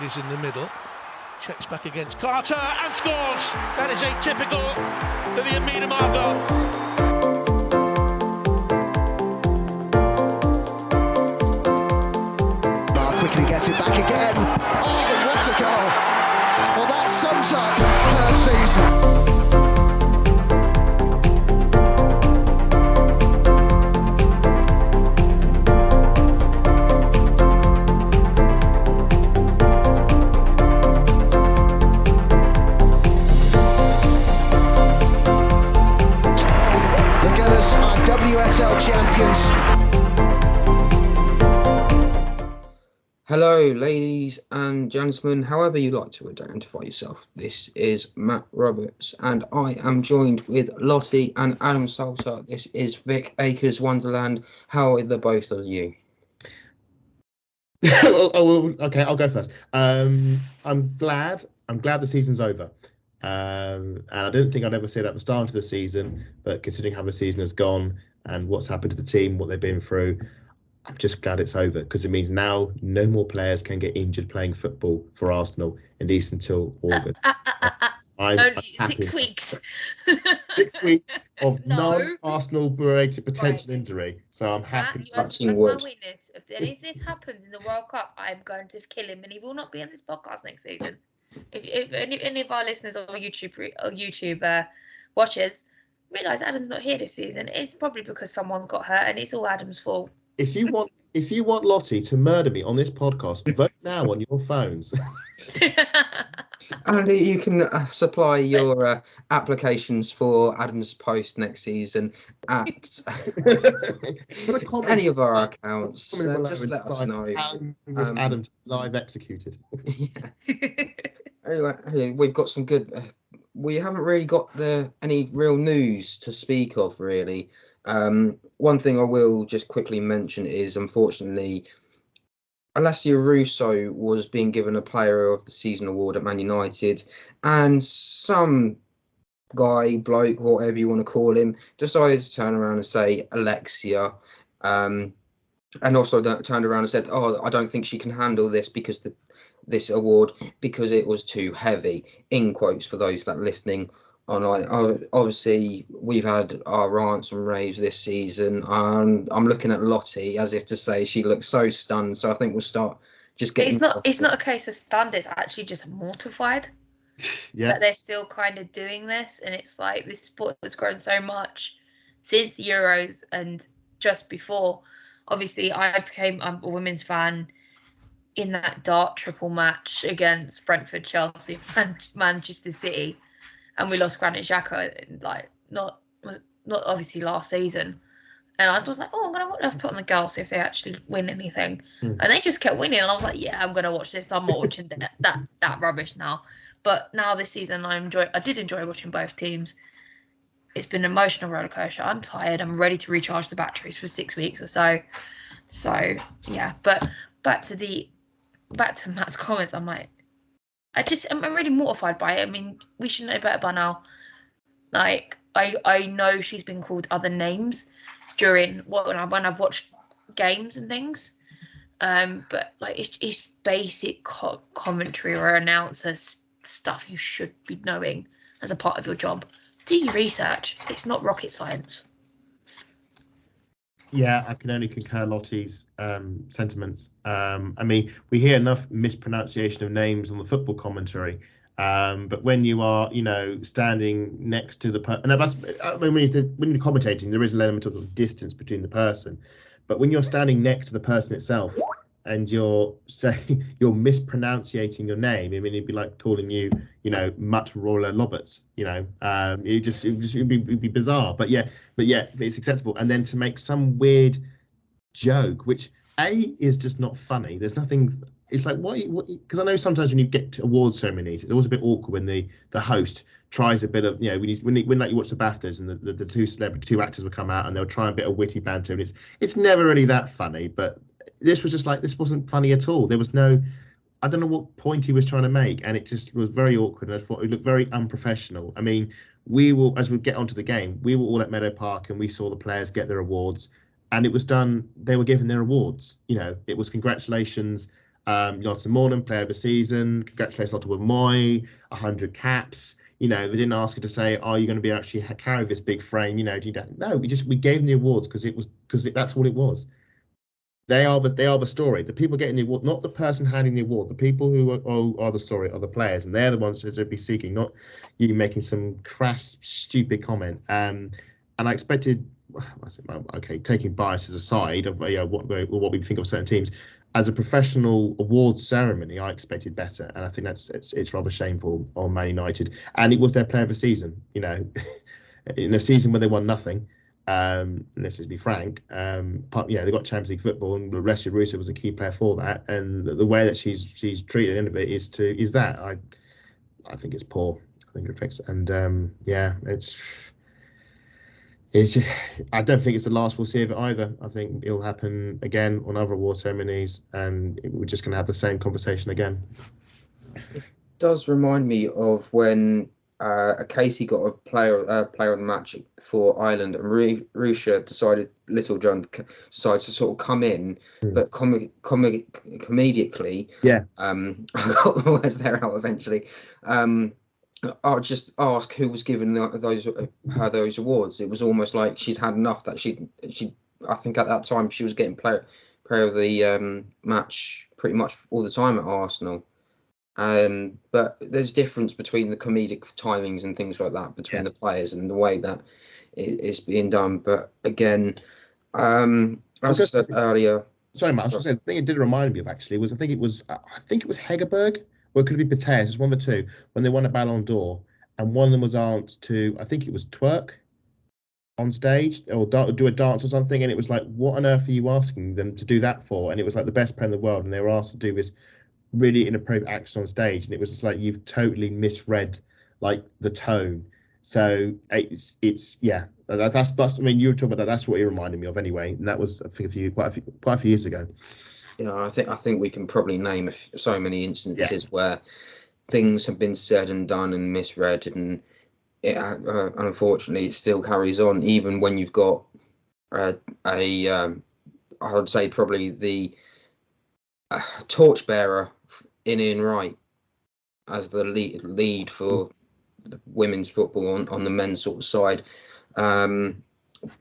Davies in the middle. Checks back against Carter and scores. That is atypical for the Amina Margot. Quickly gets it back again. Oh, what a goal! Well, that sums up her season. The Gunners are WSL champions. Hello, ladies and gentlemen, however you like to identify yourself. This is Matt Roberts, and I am joined with Lottie and Adam Salter. This is Vic Akers Wonderland. How are the both of you? Okay, I'll go first. I'm glad the season's over. And I didn't think I'd ever say that at the start of the season, but considering how the season has gone and what's happened to the team, what they've been through, I'm just glad it's over, because it means now no more players can get injured playing football for Arsenal, at least until August. Only 6 weeks. 6 weeks of non-Arsenal related potential injury. So I'm happy. As my witness, if any of this happens in the World Cup, I'm going to kill him, and he will not be on this podcast next season. If any of our listeners or YouTube watchers realise Adam's not here this season, it's probably because someone's got hurt, and it's all Adam's fault. If you want Lottie to murder me on this podcast, vote now on your phones. And you can supply your applications for Adam's post next season at any of our accounts. Just let us know. Adam to be live executed. Anyway, we've got some good. We haven't really got any real news to speak of, really. One thing I will just quickly mention is, unfortunately, Alessia Russo was being given a Player of the Season award at Man United, and some guy, bloke, whatever you want to call him, decided to turn around and say Alexia, and also turned around and said, "Oh, I don't think she can handle this because this award because it was too heavy." In quotes for those that are listening. Obviously, we've had our rants and raves this season. I'm looking at Lottie as if to say she looks so stunned. So I think we'll start just getting. It's not a case of stunned. It's actually just mortified. Yeah. That they're still kind of doing this, and it's like this sport has grown so much since the Euros and just before. Obviously, I'm a women's fan in that dart triple match against Brentford, Chelsea, and Manchester City. And we lost Granit Xhaka, not obviously last season. And I was like, I'm gonna put on the girls, see if they actually win anything. And they just kept winning, and I was like, yeah, I'm gonna watch this. I'm not watching that rubbish now. But now this season, I did enjoy watching both teams. It's been an emotional rollercoaster. I'm tired. I'm ready to recharge the batteries for 6 weeks or so. So yeah, but back to Matt's comments. I'm like, I'm really mortified by it. I mean, we should know better by now. Like, I know she's been called other names during when I've watched games and things. But like, it's basic commentary or announcer stuff you should be knowing as a part of your job. Do your research. It's not rocket science. Yeah, I can only concur Lottie's sentiments. I mean, we hear enough mispronunciation of names on the football commentary, but when you are, standing next to the person, when you're commentating, there is an element of distance between the person, but when you're standing next to the person itself and you're mispronunciating your name, I mean, it'd be like calling you, Mutt Roller Loberts, it'd be bizarre, but yeah, it's acceptable. And then to make some weird joke, which is just not funny. There's nothing. It's like what? Because I know sometimes when you get to award ceremonies, it's always a bit awkward when the host tries a bit of, when like you watch the BAFTAs and the two actors will come out and they'll try a bit of witty banter, and it's never really that funny. But this was just like, this wasn't funny at all. There was no. I don't know what point he was trying to make, and it just was very awkward. And I thought it looked very unprofessional. I mean, as we get onto the game, we were all at Meadow Park and we saw the players get their awards, and it was done. They were given their awards. It was congratulations. Jonathan Mornan, player of the season. Congratulations, Lottie Moy, 100 caps. They didn't ask her to say, "Are you going to be actually carry this big frame?" No, we gave them the awards because that's all it was. They are the story. The people getting the award, not the person handing the award. The people who are the players, and they're the ones who should be seeking, not you making some crass, stupid comment. And I expected, okay, taking biases aside of what we think of certain teams, as a professional awards ceremony, I expected better, and I think it's rather shameful on Man United. And it was their player of the season, in a season where they won nothing. Let's just be frank. They got Champions League football, and Alessia Russo was a key player for that. And the way that she's treated at the end of it is that I think it's poor. I think it affects, and it's. I don't think it's the last we'll see of it either. I think it'll happen again on other award ceremonies, and we're just going to have the same conversation again. It does remind me of when Casey got a player of the match for Ireland, and Rusha decided, Little John decided to sort of come in, but comedically. Yeah. I got the words there out eventually. I'll just ask who was given those awards. It was almost like she'd had enough that she. I think at that time she was getting player of the match pretty much all the time at Arsenal. But there's difference between the comedic timings and things like that between the players and the way that it's being done. But again, as I said earlier, sorry, Matt. I think it did remind me of actually I think it was Hegerberg, or it could be Pateas. It's one of the two when they won a Ballon d'Or, and one of them was asked to, I think it was twerk on stage or do a dance or something, and it was like, what on earth are you asking them to do that for? And it was like the best player in the world, and they were asked to do this really inappropriate action on stage, and it was just like, you've totally misread like the tone. So that's I mean, you were talking about that. That's what it reminded me of anyway, and that was I think quite a few years ago. Yeah, I think we can probably name so many instances where things have been said and done and misread, and unfortunately it still carries on even when you've got I would say probably the torchbearer in Ian Wright as the lead for women's football on the men's sort of side.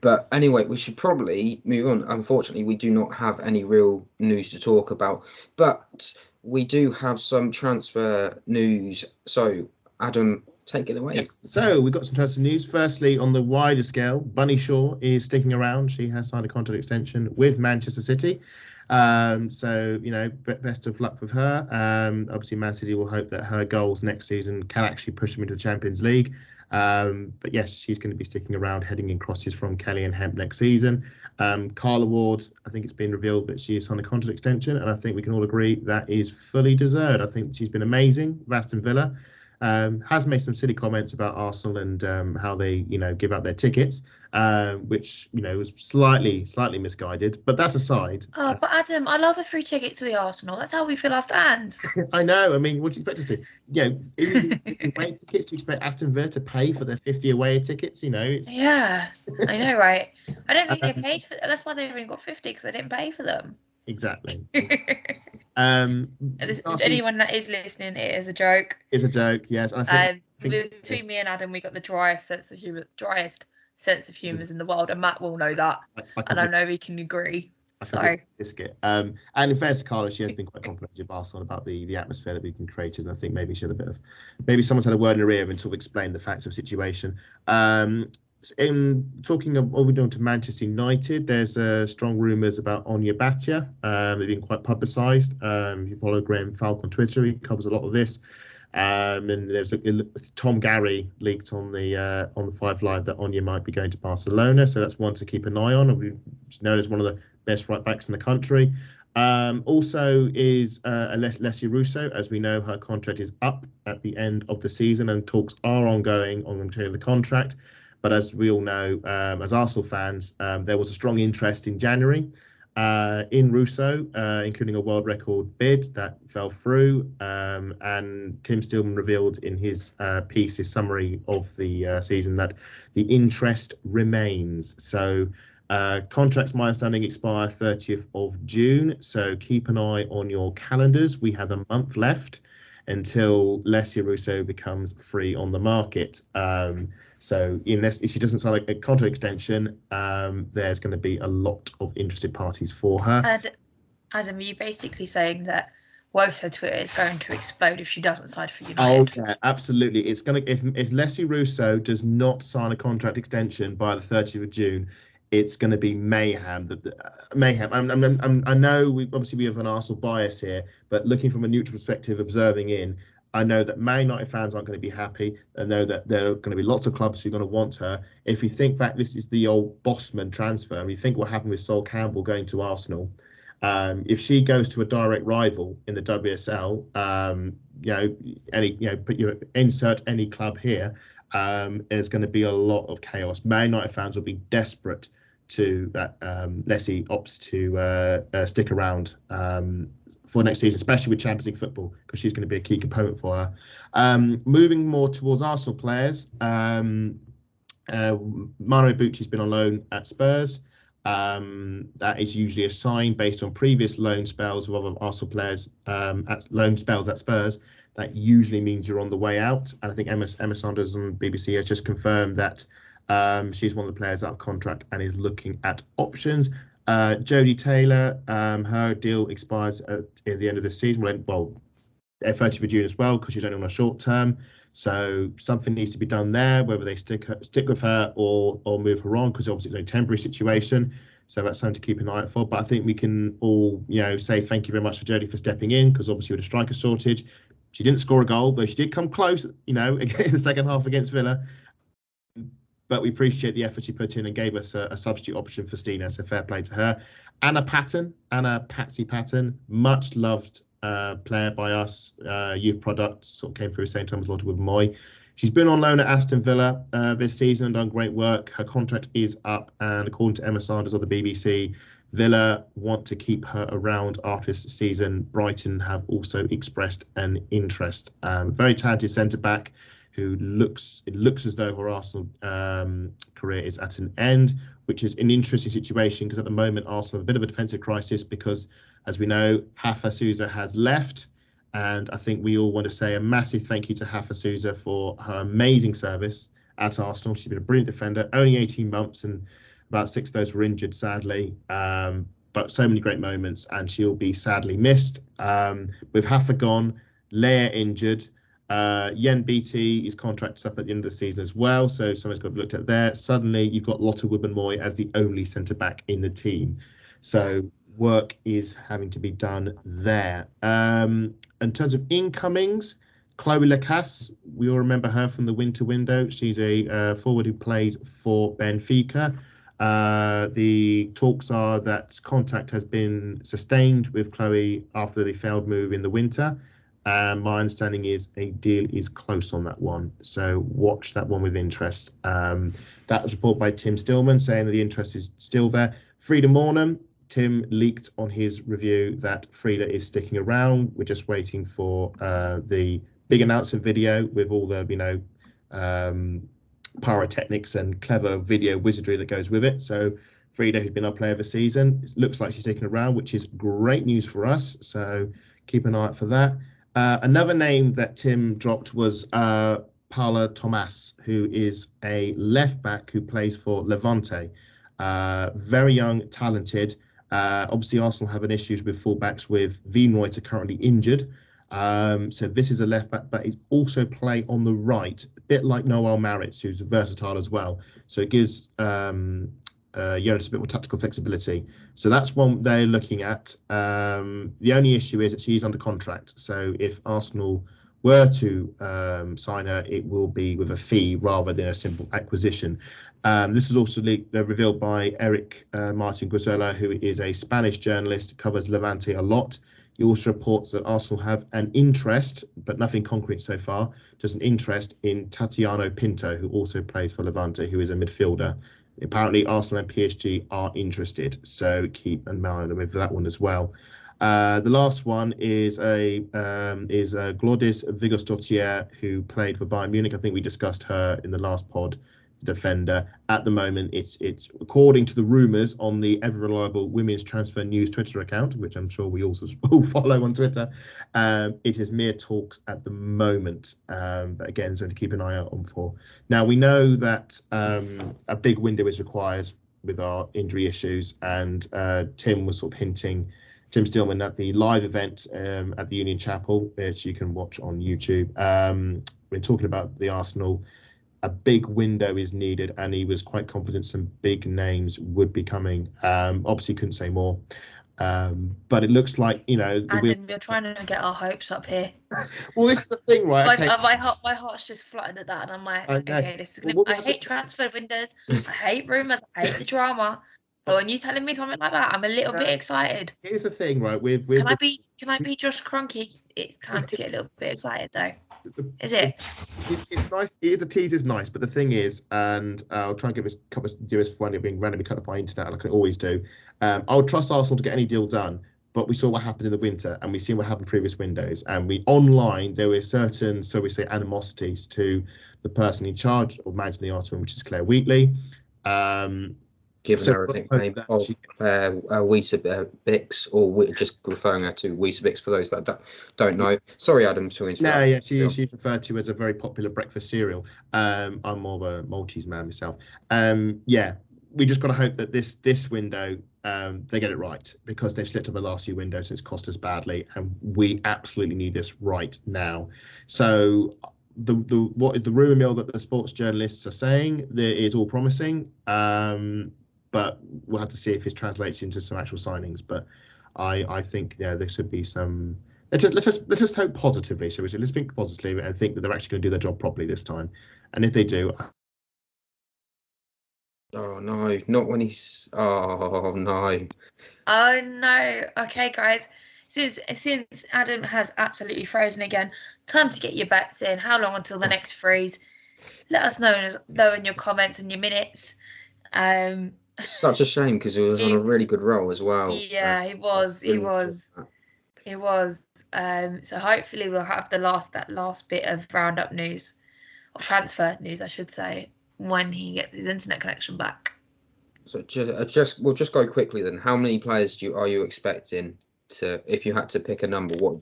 But anyway, we should probably move on. Unfortunately, we do not have any real news to talk about, but we do have some transfer news. So, Adam, take it away. Yes. So we've got some transfer news. Firstly, on the wider scale, Bunny Shaw is sticking around. She has signed a contract extension with Manchester City. So, best of luck with her. Obviously, Man City will hope that her goals next season can actually push them into the Champions League. But yes, she's going to be sticking around, heading in crosses from Kelly and Hemp next season. Carla Ward, I think it's been revealed that she has signed a contract extension, and I think we can all agree that is fully deserved. I think she's been amazing with Aston Villa. Has made some silly comments about Arsenal and how they, give out their tickets, which, was slightly misguided. But that aside. Oh, but Adam, I love a free ticket to the Arsenal. That's how we fill our stands. I know. I mean, what do you expect us to do? Even away tickets, do you expect Aston Villa to pay for their 50 away tickets? It's... Yeah, I know, right? I don't think they paid for. That's why they've only got 50, because they didn't pay for them. Exactly. Anyone that is listening, it is a joke. It's a joke, yes. I think between me and Adam, we got the driest sense of humour in the world, and Matt will know that, and I know we can agree. So biscuit. And in fairness to Carla, she has been quite complimentary of Arsenal about the atmosphere that we've been created, and I think maybe she had maybe someone's had a word in her ear and sort of explained the facts of the situation. In talking of what we're doing to Manchester United, there's strong rumours about Anya Batia. They've been quite publicised. If you follow Graham Falk on Twitter, he covers a lot of this. And there's Tom Gary leaked on the 5 Live that Anya might be going to Barcelona, so that's one to keep an eye on. She's known as one of the best right backs in the country. Also is Alessia Russo. As we know, her contract is up at the end of the season, and talks are ongoing on the the contract. But as we all know, as Arsenal fans, there was a strong interest in January in Russo, including a world record bid that fell through. And Tim Stillman revealed in his piece, his summary of the season, that the interest remains. So Contracts, my understanding, expire 30th of June. So keep an eye on your calendars. We have a month left until Leslie Russo becomes free on the market. So unless if she doesn't sign a contract extension, there's going to be a lot of interested parties for her. And Adam, are you basically saying that Woso Twitter is going to explode if she doesn't sign for United? Oh yeah, absolutely. It's gonna if Leslie Russo does not sign a contract extension by the 30th of June, it's going to be mayhem. Mayhem. I know we have an Arsenal bias here, but looking from a neutral perspective, observing in, I know that Man United fans aren't going to be happy. I know that there are going to be lots of clubs who are going to want her. If you think back, this is the old Bosman transfer. And you think what happened with Sol Campbell going to Arsenal. If she goes to a direct rival in the WSL, insert any club here, there's going to be a lot of chaos. Man United fans will be desperate to that Leslie opts to stick around for next season, especially with Champions League football, because she's going to be a key component for her. Moving more towards Arsenal players, Mano Ibucci's been on loan at Spurs. That is usually a sign based on previous loan spells of other Arsenal players at loan spells at Spurs. That usually means you're on the way out. And I think Emma Saunders on BBC has just confirmed that she's one of the players out of contract and is looking at options. Jodie Taylor, her deal expires at the end of the season. Well, 30th of June as well, because she's only on a short term. So something needs to be done there, whether they stick with her or move her on, because obviously it's a temporary situation. So that's something to keep an eye out for. But I think we can all, say thank you very much for Jodie for stepping in, because obviously with a striker shortage, she didn't score a goal, though she did come close, in the second half against Villa. But we appreciate the effort she put in and gave us a substitute option for Stina, so fair play to her. Anna Patsy Patton, much loved player by us, youth product, sort of came through St Thomas Lottie with Moy. She's been on loan at Aston Villa this season and done great work. Her contract is up, and according to Emma Sanders of the BBC, Villa want to keep her around after this season. Brighton have also expressed an interest. Very talented centre-back who looks as though her Arsenal career is at an end, which is an interesting situation because at the moment Arsenal have a bit of a defensive crisis because, as we know, Hafa Souza has left. And I think we all want to say a massive thank you to Hafa Souza for her amazing service at Arsenal. She's been a brilliant defender, only 18 months, and about 6 of those were injured, sadly. But so many great moments, and she'll be sadly missed. With Hafa gone, Leia injured, Yen BT, his contract's up at the end of the season as well, so someone's got to be looked at there. Suddenly, you've got Lotte Wubben-Moy as the only centre-back in the team. So work is having to be done there. In terms of incomings, Chloe Lacasse, we all remember her from the winter window. She's a forward who plays for Benfica. The talks are that contact has been sustained with Chloe after the failed move in the winter. My understanding is a deal is close on that one, so watch that one with interest. That was reported by Tim Stillman saying that the interest is still there. Frida Mornham, Tim leaked on his review that Frida is sticking around. We're just waiting for the big announcement video with all the pyrotechnics and clever video wizardry that goes with it. So Frida, who's been our player of the season, it looks like she's sticking around, which is great news for us. So keep an eye out for that. Another name that Tim dropped was Paula Tomas, who is a left back who plays for Levante. Very young, talented. Obviously, Arsenal have an issues with fullbacks with Wienreuter currently injured. So this is a left back, but he also play on the right, a bit like Noel Maritz, who's versatile as well. So it gives Jonas a bit more tactical flexibility. So that's one they're looking at. The only issue is that she's under contract. So if Arsenal were to sign her, it will be with a fee rather than a simple acquisition. This is also revealed by Eric Martin Guerrero, who is a Spanish journalist, covers Levante a lot. He also reports that Arsenal have an interest, but nothing concrete so far, just an interest in Tatiano Pinto, who also plays for Levante, who is a midfielder. Apparently, Arsenal and PSG are interested, so keep an eye on them with that one as well. The last one is Glodis Vigosdottir, who played for Bayern Munich. I think we discussed her in the last pod. defender. At the moment, it's according to the rumours on the ever reliable Women's Transfer News Twitter account, which I'm sure we also all follow on Twitter. It is mere talks at the moment, but again, something to keep an eye out on for. Now we know that a big window is required with our injury issues, and Tim was sort of hinting. Tim Stillman at the live event at the Union Chapel, which you can watch on YouTube. We're talking about the Arsenal. A big window is needed, and he was quite confident some big names would be coming. Obviously, couldn't say more, but it looks like, you know. Adam, you're trying to get our hopes up here. Well, this is the thing, right? Like, Okay. my heart's just fluttered at that, and I'm like, okay, this is gonna. I hate transfer windows. I hate rumours. I hate the drama. So when you telling me something like that, I'm a little bit excited. Here's the thing, right? Can I be Josh Kroenke? It's time to get a little bit excited, though. Is it? It's nice. The tease is nice, but the thing is, and I'll try and give a couple of US one being randomly cut off by internet, like I always do. I would trust Arsenal to get any deal done, but we saw what happened in the winter, and we've seen what happened in previous windows. And online there were certain, so we say, animosities to the person in charge of managing the Arsenal, which is Claire Wheatley. Given everything named of Weetabix, or just referring her to Weetabix for those that don't know. Sorry, Adam, to interrupt. No, yeah, she's referred to as a very popular breakfast cereal. I'm more of a Maltese man myself. Yeah, we just got to hope that this window they get it right, because they've slipped up the last few windows and it's cost us badly, and we absolutely need this right now. So what is the rumor mill that the sports journalists are saying that is all promising. But we'll have to see if it translates into some actual signings. But I think there should be some. Let's just hope positively, shall we say? Let's think positively and think that they're actually going to do their job properly this time. And if they do, oh no, not when he's. Oh no. Oh no. Okay, guys. Since Adam has absolutely frozen again, time to get your bets in. How long until the next freeze? Let us know in your comments and your minutes. Such a shame, because he was on a really good roll as well. Yeah, he was. So hopefully we'll have that last bit of roundup news, or transfer news, I should say, when he gets his internet connection back. So we'll just go quickly then. How many players are you expecting to, if you had to pick a number, what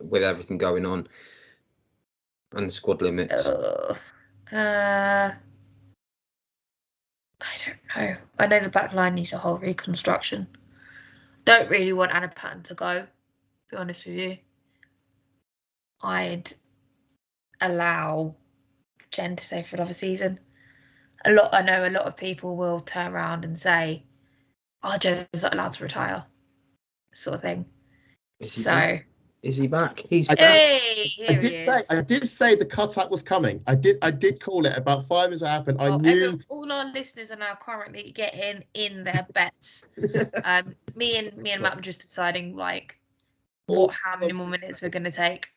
with everything going on and the squad limits? I don't know. I know the back line needs a whole reconstruction. Don't really want Anna Patton to go, to be honest with you. I'd allow Jen to stay for another season. I know a lot of people will turn around and say, oh, Jen's not allowed to retire, sort of thing. Is he back? He's back. Hey, I did say the cut-up was coming. I did call it about 5 minutes happened. I knew all our listeners are now currently getting in their bets. Me and Matt were just deciding how many more minutes we're going to take.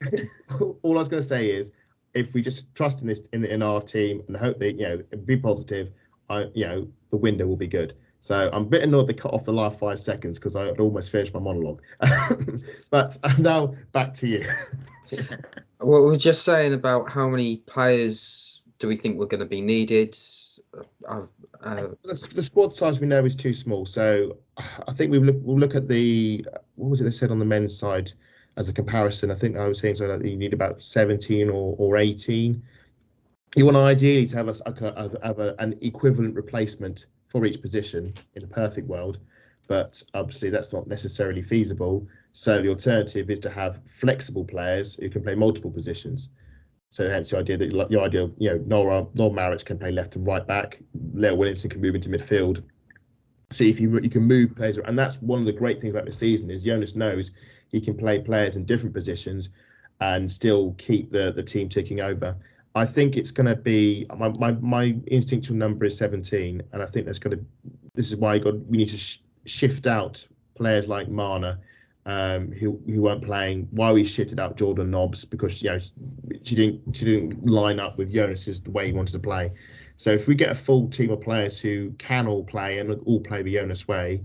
All I was going to say is, if we just trust in this in our team and hope that be positive, the window will be good. So I'm a bit annoyed they cut off the last 5 seconds, because I had almost finished my monologue. But now back to you. Well, we're just saying about how many players do we think we're going to be needed? The squad size we know is too small. So I think we'll look at what was it they said on the men's side as a comparison. I think I was saying something that you need about 17 or 18. You want ideally to have an equivalent replacement for each position in a perfect world, but obviously that's not necessarily feasible. So the alternative is to have flexible players who can play multiple positions. So hence the idea that Noel Marriott can play left and right back, Leo Willington can move into midfield. See if you can move players, and that's one of the great things about the season is Jonas knows he can play players in different positions and still keep the team ticking over. I think it's going to be my instinctual number is 17, and I think this is why we need to shift out players like Mana, who weren't playing. Why we shifted out Jordan Nobbs, because she didn't line up with Jonas's the way he wanted to play. So if we get a full team of players who can all play and all play the Jonas way,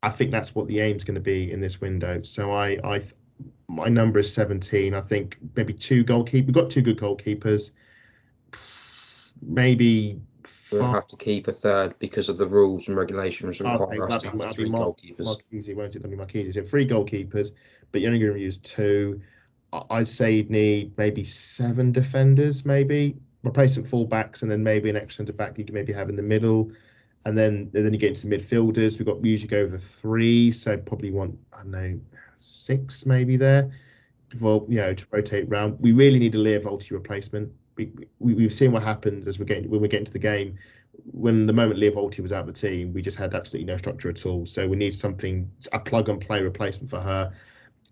I think that's what the aim's going to be in this window. So my number is 17. I think maybe 2 goalkeepers. We've got 2 good goalkeepers. Maybe We'll have to keep a third because of the rules and regulations require us to have 3 goalkeepers. Marquise, won't it? That'll be Marquise. So 3 goalkeepers, but you're only going to use 2. I'd say you'd need maybe 7 defenders, maybe replacement fullbacks, and then maybe an extra centre back you can maybe have in the middle, and then you get into the midfielders. We usually go over 3, so probably want, I don't know, 6 maybe there. For, to rotate round. We really need a Leah Volti replacement. We've seen what happens when we get into the game. When the moment Leah Volti was out of the team, we just had absolutely no structure at all. So we need a plug and play replacement for her.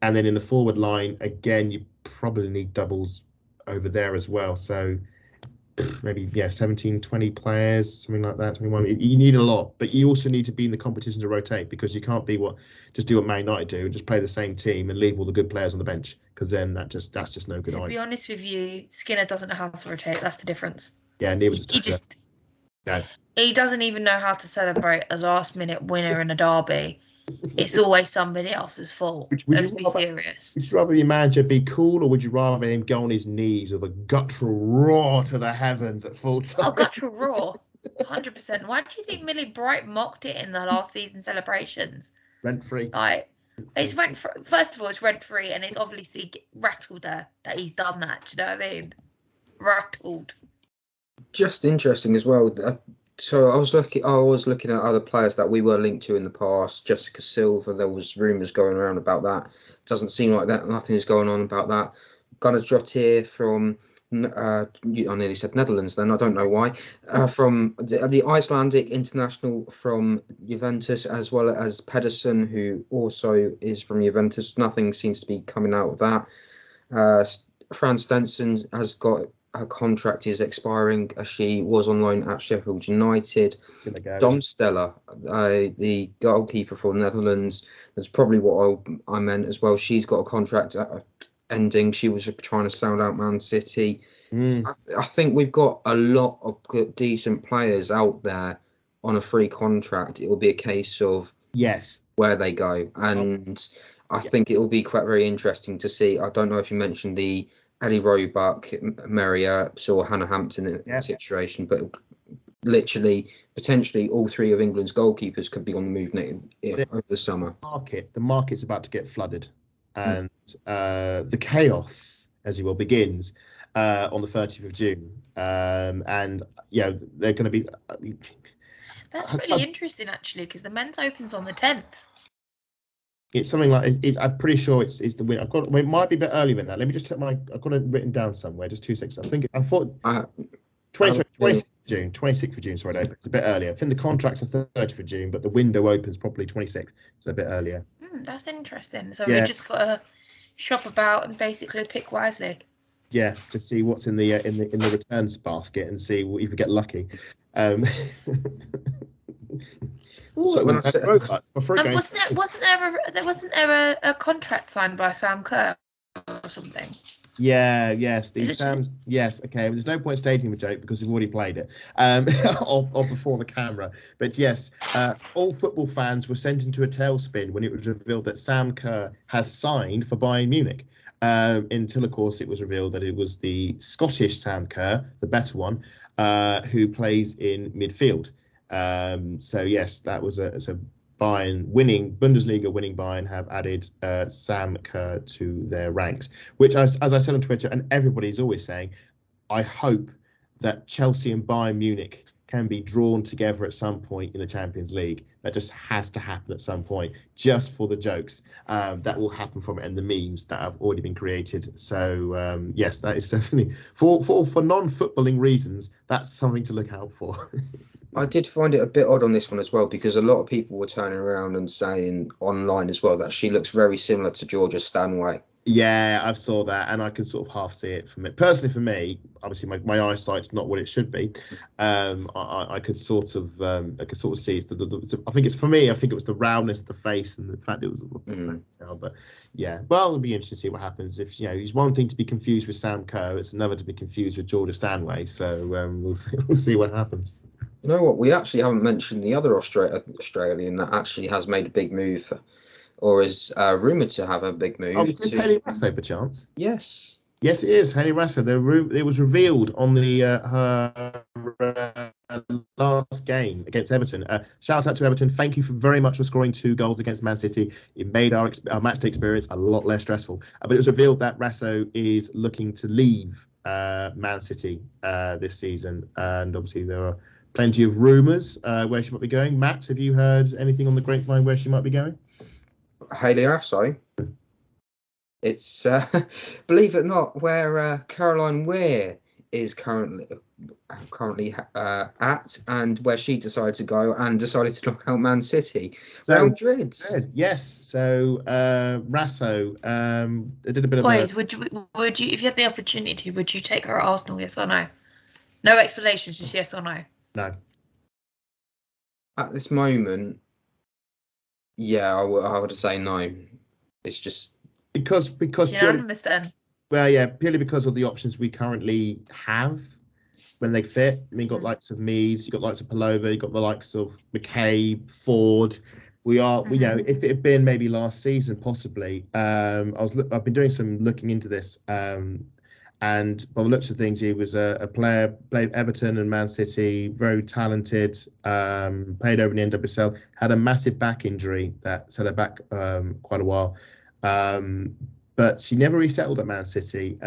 And then in the forward line, again, you probably need doubles over there as well. So maybe 17, 20 players, something like that. 21. You need a lot, but you also need to be in the competition to rotate, because you can't just do what Man United do and just play the same team and leave all the good players on the bench, because then that's just no good. To be honest with you, Skinner doesn't know how to rotate. That's the difference. Yeah, neither does He doesn't even know how to celebrate a last-minute winner in a derby. It's always somebody else's fault. Let's be serious. Would you rather the manager be cool, or would you rather him go on his knees with a guttural roar to the heavens at full time? Oh, guttural roar, 100%. Why do you think Millie Bright mocked it in the last season celebrations? Rent-free. It's rent-free. First of all, it's rent-free, and it's obviously rattled her that he's done that. Do you know what I mean? Rattled. Just interesting as well. So I was looking at other players that we were linked to in the past. Jessica Silva, there was rumours going around about that. Doesn't seem like that. Nothing is going on about that. Gunnar Drottir from, I nearly said Netherlands then, I don't know why. From the Icelandic international from Juventus, as well as Pedersen, who also is from Juventus. Nothing seems to be coming out of that. Fran Stenson has got, her contract is expiring. She was on loan at Sheffield United. Dom Stella, the goalkeeper for the Netherlands, that's probably what I meant as well. She's got a contract ending. She was trying to sound out Man City. I think we've got a lot of good, decent players out there on a free contract. It will be a case of where they go. And I think it will be quite very interesting to see. I don't know if you mentioned the Ellie Roebuck, Mary Earps or Hannah Hampton in that situation, but literally, potentially all 3 of England's goalkeepers could be on the move over the summer. The market's about to get flooded, and the chaos, as you will, begins on the 30th of June. And they're going to be. That's really interesting, actually, because the men's opens on the 10th. It's something like I'm pretty sure it's the win. It might be a bit earlier than that. Let me just check I've got it written down somewhere. Just 2 seconds. I thought 26th of June. 26th of June. Sorry, it's a bit earlier. I think the contract's the 30th of June, but the window opens probably 26th, so a bit earlier. That's interesting. So we just got to shop about and basically pick wisely. Yeah, to see what's in the returns basket and see if we get lucky. So when wasn't there a contract signed by Sam Kerr or something? Yes. Yes. Okay. Well, there's no point stating the joke because we've already played it, or before the camera. But yes, all football fans were sent into a tailspin when it was revealed that Sam Kerr has signed for Bayern Munich. Until, of course, it was revealed that it was the Scottish Sam Kerr, the better one, who plays in midfield. So yes, that was Bayern Bundesliga winning Bayern have added Sam Kerr to their ranks, which as I said on Twitter, and everybody's always saying, I hope that Chelsea and Bayern Munich can be drawn together at some point in the Champions League. That just has to happen at some point, just for the jokes that will happen from it and the memes that have already been created. So yes, that is definitely for non-footballing reasons. That's something to look out for. I did find it a bit odd on this one as well, because a lot of people were turning around and saying online as well that she looks very similar to Georgia Stanway. Yeah, I saw that, and I can sort of half see it from it. Personally, for me, obviously my eyesight's not what it should be. I could sort of see it's I think it's for me. I think it was the roundness of the face and the fact it was. But yeah, well, it'll be interesting to see what happens. If it's one thing to be confused with Sam Kerr, it's another to be confused with Georgia Stanway. So we'll see what happens. You know what? We actually haven't mentioned the other Australian that actually has made a big move, or is rumoured to have a big move. Oh, is this Haley Rasso, perchance? Yes. Yes, it is. Hayley Raso. It was revealed on the her last game against Everton. Shout out to Everton. Thank you very much for scoring 2 goals against Man City. It made our match day experience a lot less stressful. But it was revealed that Raso is looking to leave Man City this season. And obviously there are plenty of rumours where she might be going. Matt, have you heard anything on the grapevine where she might be going? Hayley Raso. It's believe it or not, where Caroline Weir is currently at, and where she decided to go and decided to knock out Man City. So, Real Madrid. Yes. So Raso did a bit of Boys, would you, if you had the opportunity, would you take her at Arsenal? Yes or no? No explanations, just yes or no. No. At this moment, yeah, I would say no. It's just because Unanimous then. Well, yeah, purely because of the options we currently have when they fit. I mean, you've got likes of Meads, you've got likes of Palova, you've got the likes of McCabe, Ford. We know, if it had been maybe last season, possibly. I've been doing some looking into this, and by the looks of things, he was a player, played Everton and Man City, very talented, played over in the NWSL, had a massive back injury that set her back quite a while. But she never resettled at Man City.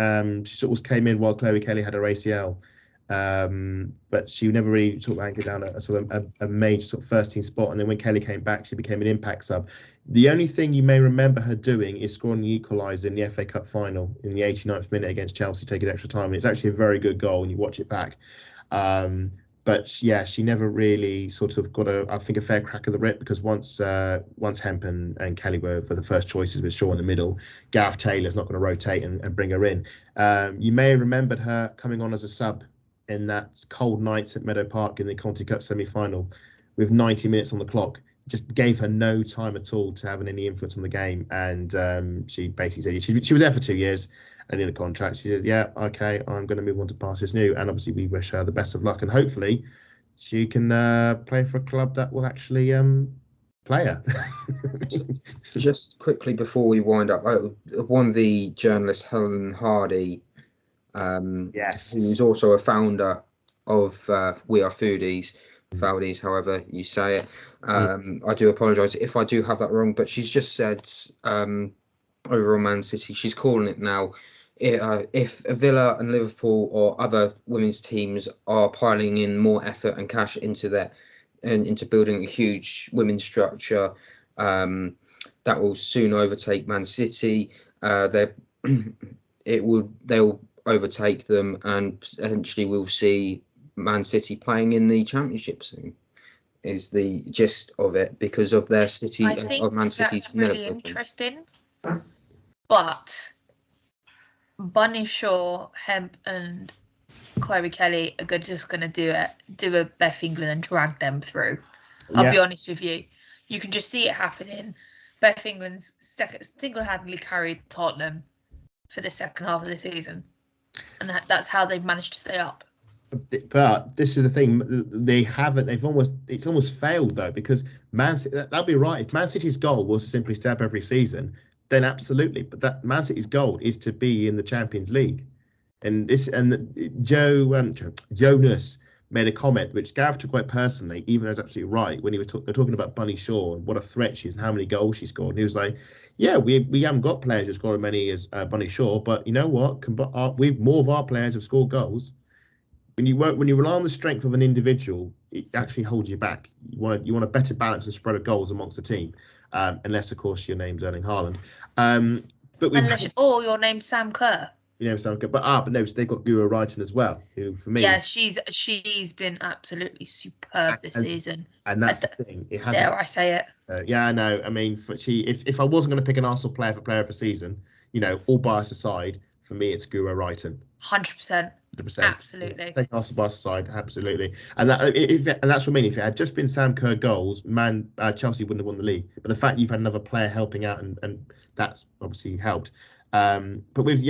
She sort of came in while Chloe Kelly had her ACL, but she never really sort of anchored down a major sort of first team spot. And then when Kelly came back, she became an impact sub. The only thing you may remember her doing is scoring the equaliser in the FA Cup final in the 89th minute against Chelsea, taking extra time. And it's actually a very good goal when you watch it back. But yeah, she never really sort of got a fair crack of the whip, because once Hemp and Kelly were the first choices with Shaw in the middle, Gareth Taylor's not going to rotate and bring her in. You may have remembered her coming on as a sub in that cold night at Meadow Park in the Conti Cup semi-final with 90 minutes on the clock. Just gave her no time at all to have any influence on the game. And she basically said she was there for 2 years. And in a contract, she said, yeah, okay, I'm going to move on to pastures new. And obviously we wish her the best of luck. And hopefully she can play for a club that will actually play her. Just quickly before we wind up, one of the journalists, Helen Hardy, yes, who's also a founder of We Are Foodies, Foodies, however you say it. I do apologise if I do have that wrong, but she's just said over on Man City, she's calling it now. If Villa and Liverpool or other women's teams are piling in more effort and cash into building a huge women's structure, that will soon overtake Man City. They'll overtake them, and potentially we'll see Man City playing in the Championship soon. Is the gist of it, because of their City of Man City's. That's really interesting. But Bunny Shaw, Hemp, and Chloe Kelly are just going to do a Beth England and drag them through. I'll be honest with you. You can just see it happening. Beth England's single-handedly carried Tottenham for the second half of the season. And that's how they've managed to stay up. But this is the thing, it's almost failed though, because Man City, that'll be right. If Man City's goal was to simply stay up every season, then absolutely. But that Man City's goal is to be in the Champions League. And Jonas made a comment which Gareth took quite personally, even though it's absolutely right, when he was talking about Bunny Shaw and what a threat she is and how many goals she scored. And he was like, yeah, we haven't got players who score as many as Bunny Shaw, but you know what? More of our players have scored goals. When you rely on the strength of an individual, it actually holds you back. You want a better balance and spread of goals amongst the team, unless of course your name's Erling Haaland. Or your name's Sam Kerr. You know, Sam Kerr. But no, they've got Guro Reiten as well, who for me. Yeah, she's been absolutely superb this season. And that's the thing. It has. Dare I say it? Yeah, I know. I mean, if I wasn't going to pick an Arsenal player for player of the season, all bias aside, for me it's Guro Reiten. 100%. Absolutely. Take Arsenal bias aside, absolutely. And that's what I mean. If it had just been Sam Kerr goals, Chelsea wouldn't have won the league. But the fact you've had another player helping out, and that's obviously helped. But with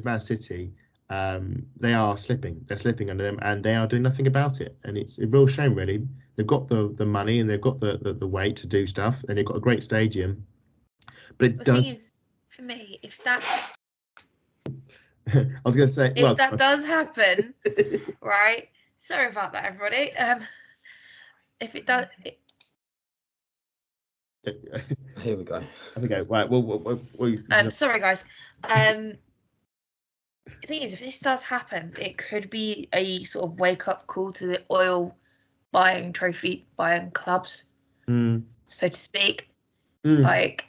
Man City, they are slipping. They're slipping under them, and they are doing nothing about it. And it's a real shame, really. They've got the money and they've got the weight to do stuff, and they've got a great stadium. But the thing is, for me, if that I was going to say, if that does happen, right? Sorry about that, everybody. If it does, Here we go. Right. sorry, guys. The thing is, if this does happen, it could be a sort of wake up call to the oil trophy buying clubs, so to speak. Like,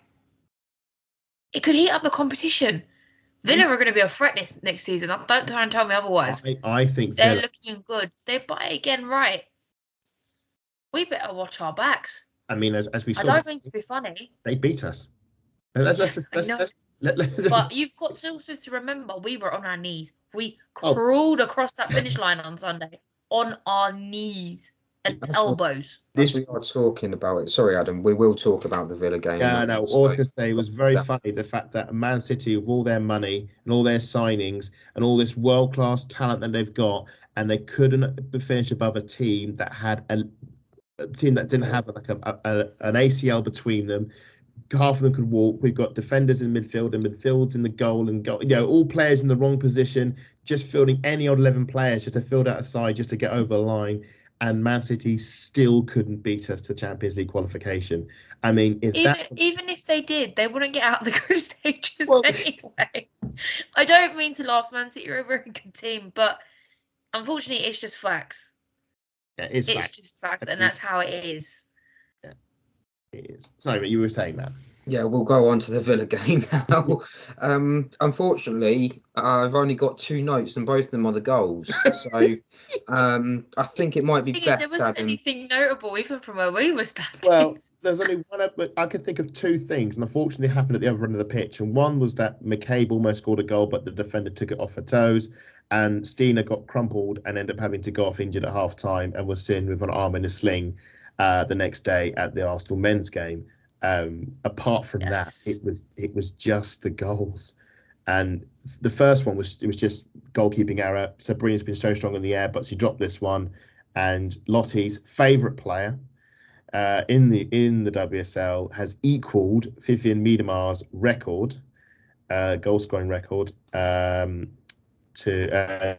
it could heat up the competition. Villa are going to be a threat next season. Don't try and tell me otherwise. I think they're looking good. They buy again, right? We better watch our backs. I mean, as we saw, I don't mean to be funny. They beat us. But you've got also to remember, we were on our knees. We crawled across that finish line on Sunday on our knees and elbows. We are talking about it. Sorry, Adam. We will talk about the Villa game. Yeah, no. All I was going to say was very funny the fact that Man City, with all their money and all their signings and all this world-class talent that they've got, and they couldn't finish above a team that had a team that didn't have like an ACL between them. Half of them could walk. We've got defenders in midfield and midfields in the goal and goal. All players in the wrong position, just fielding any odd 11 players just to field out a side just to get over the line. And Man City still couldn't beat us to Champions League qualification. I mean, even if they did, they wouldn't get out of the group stages anyway. I don't mean to laugh. Man City are a very good team, but unfortunately, it's just facts. Yeah, it's just facts, and that's how it is. Yeah, it is. Sorry, but you were saying that. Yeah, we'll go on to the Villa game now. Unfortunately, I've only got 2 notes, and both of them are the goals. So I think it might be best. There wasn't anything notable even from where we were standing. Well, there's only one. But I could think of 2 things, and unfortunately, happened at the other end of the pitch. And one was that McCabe almost scored a goal, but the defender took it off her toes. And Stina got crumpled and ended up having to go off injured at half time and was seen with an arm in a sling the next day at the Arsenal men's game. Apart from that, it was just the goals. And the first one was just goalkeeping error. Sabrina's been so strong in the air, but she dropped this one. And Lottie's favourite player in the WSL has equalled Vivian Miedemar's record, goal scoring record, to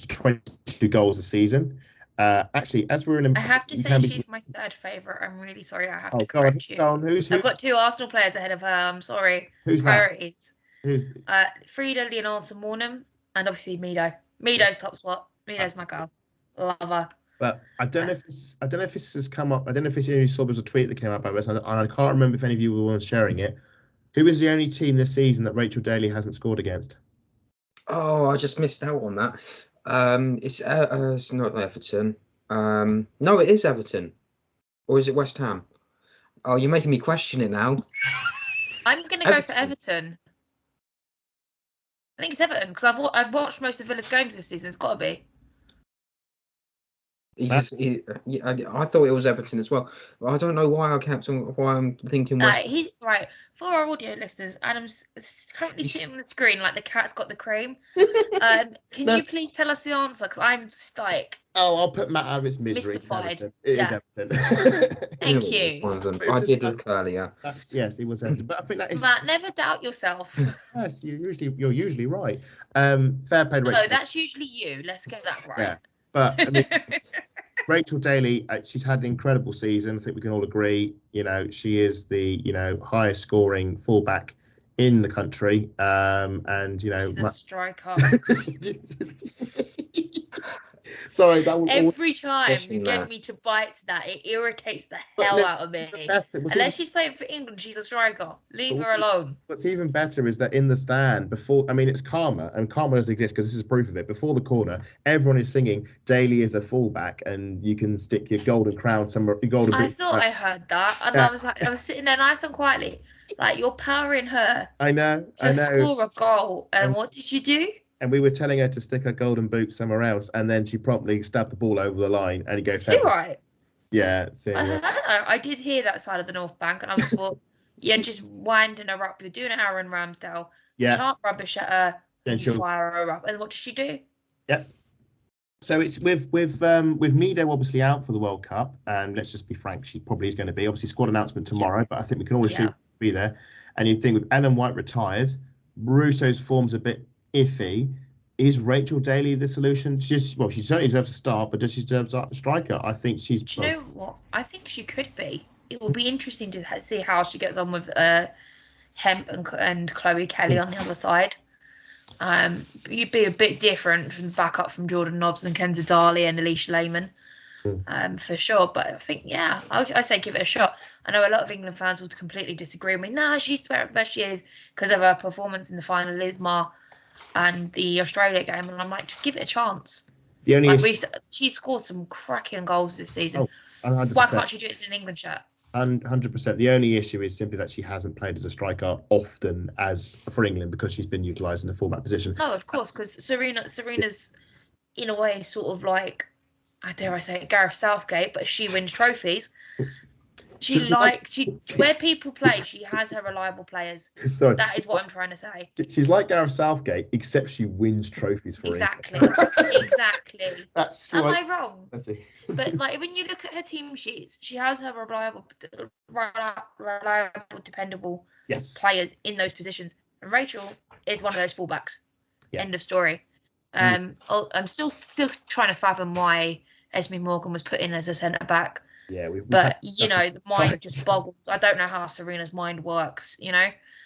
22 goals a season. Actually, as we're in, I have to say she's my 3rd favourite. I'm really sorry. I have to correct you. I've got 2 Arsenal players ahead of her. I'm sorry. Who's priorities? That? Who's Frida Leonardson-Mornham and obviously Mido. Mido's top spot. Mido's my girl. Love her. But I don't know if this has come up. I don't know if you saw there was a tweet that came out about this, and I can't remember if any of you were ones sharing it. Who is the only team this season that Rachel Daly hasn't scored against? Oh, I just missed out on that. It's not Everton. No, it is Everton. Or is it West Ham? Oh, you're making me question it now. I'm going to go for Everton. I think it's Everton because I've watched most of Villa's games this season. It's got to be. I thought it was Everton as well. I don't know why I'm thinking West. He's right for our audio listeners. Adam's currently sitting on the screen like the cat's got the cream. Can you please tell us the answer? Because I'm just like. Oh, I'll put Matt out of his misery. Mystified. It is Everton. Thank you. I did look earlier. Yes, it was Everton. But I think that is. Matt, never doubt yourself. Yes, you're usually right. Fair play. No, that's usually you. Let's get that right. Yeah. But I mean, Rachel Daly, she's had an incredible season. I think we can all agree. She is the highest scoring fullback in the country. And she's a striker. Sorry, that was every time you get me to bite that, it irritates the hell out of me. Unless she's playing for England, she's a striker. Leave her alone. What's even better is that in the stand it's Karma, and Karma doesn't exist because this is proof of it. Before the corner, everyone is singing "Daly is a fullback," and you can stick your golden crown somewhere. I thought I heard that, and I was sitting there nice and quietly, like you're powering her. I know. To score a goal, and what did you do? And we were telling her to stick her golden boot somewhere else, and then she promptly stabbed the ball over the line, and he goes. You're right. Yeah. So, I did hear that side of the North Bank, and I was thought, you're just winding her up. You're doing an Aaron Ramsdale. Yeah. You can't rubbish at her. Then you fire her up, and what does she do? Yep. So it's with Mido obviously out for the World Cup, and let's just be frank, she probably is going to be. Obviously, squad announcement tomorrow, but I think we can always be there. And you think with Ellen White retired, Russo's form's a bit iffy, is Rachel Daly the solution? She certainly deserves a start, but does she deserve a striker? I think she's. Do you know what? I think she could be. It will be interesting to see how she gets on with Hemp and Chloe Kelly on the other side. You'd be a bit different from backup from Jordan Nobbs and Kenza Darley and Alicia Lehman, for sure. But I think, yeah, I say give it a shot. I know a lot of England fans will completely disagree with me. No, she's the best she is because of her performance in the final Lismar and the Australia game. And I'm like, just give it a chance. The only She scored some cracking goals this season. 100%. Why can't she do it in an England shirt? 100%. The only issue is simply that she hasn't played as a striker often as for England because she's been utilised in the fullback position. No, of course, because Serena's in a way sort of like, I dare I say it, Gareth Southgate, but she wins trophies. Where people play, she has her reliable players. Sorry. That is what I'm trying to say. She's like Gareth Southgate, except she wins trophies for Exactly. England. Exactly. Am I wrong? That's it. But like when you look at her team sheets, she has her reliable, dependable players in those positions. And Rachel is one of those fullbacks. Yeah. End of story. I'm still trying to fathom why Esme Morgan was put in as a centre back. Yeah, the mind just boggles. I don't know how Serena's mind works,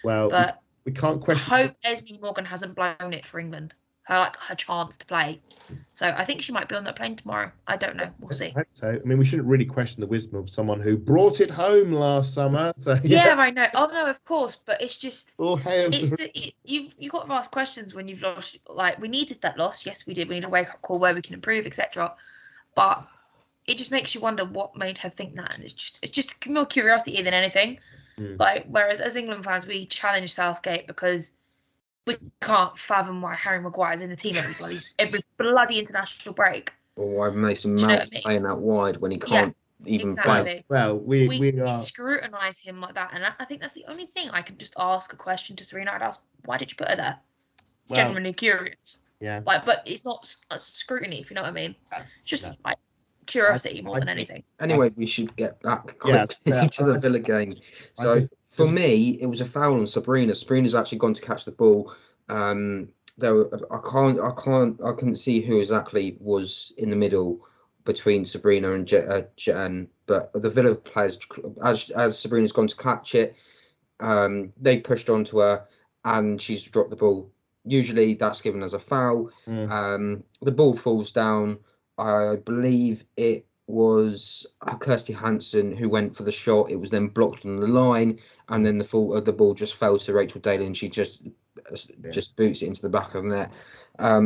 Well, but we can't question. I hope Esme Morgan hasn't blown it for England. Her chance to play. So I think she might be on that plane tomorrow. I don't know. We'll see. I hope so. I mean, we shouldn't really question the wisdom of someone who brought it home last summer. So yeah, I know. Oh no, of course, but it's just all hail. You've got to ask questions when you've lost. Like we needed that loss. Yes, we did. We need a wake up call where we can improve, etc. But it just makes you wonder what made her think that, and it's just more curiosity than anything. Like whereas as England fans, we challenge Southgate because we can't fathom why Harry Maguire's in the team every bloody international break. Or why Mason Mount's playing out wide when he can't even play. Well, we scrutinise him like that, and I think that's the only thing I could just ask a question to Serena. I'd ask, why did you put her there? Genuinely curious. Yeah. But it's not a scrutiny, if you know what I mean. It's just like curiosity more than anything. Anyway, we should get back quickly to the Villa game. So for me, it was a foul on Sabrina. Sabrina's actually gone to catch the ball. I couldn't see who exactly was in the middle between Sabrina and Jen, but the Villa players, as Sabrina's gone to catch it, they pushed onto her and she's dropped the ball. Usually that's given as a foul. The ball falls down. I believe it was Kirsty Hansen who went for the shot. It was then blocked on the line, and then the ball just fell to Rachel Daly, and she just boots it into the back of the net. I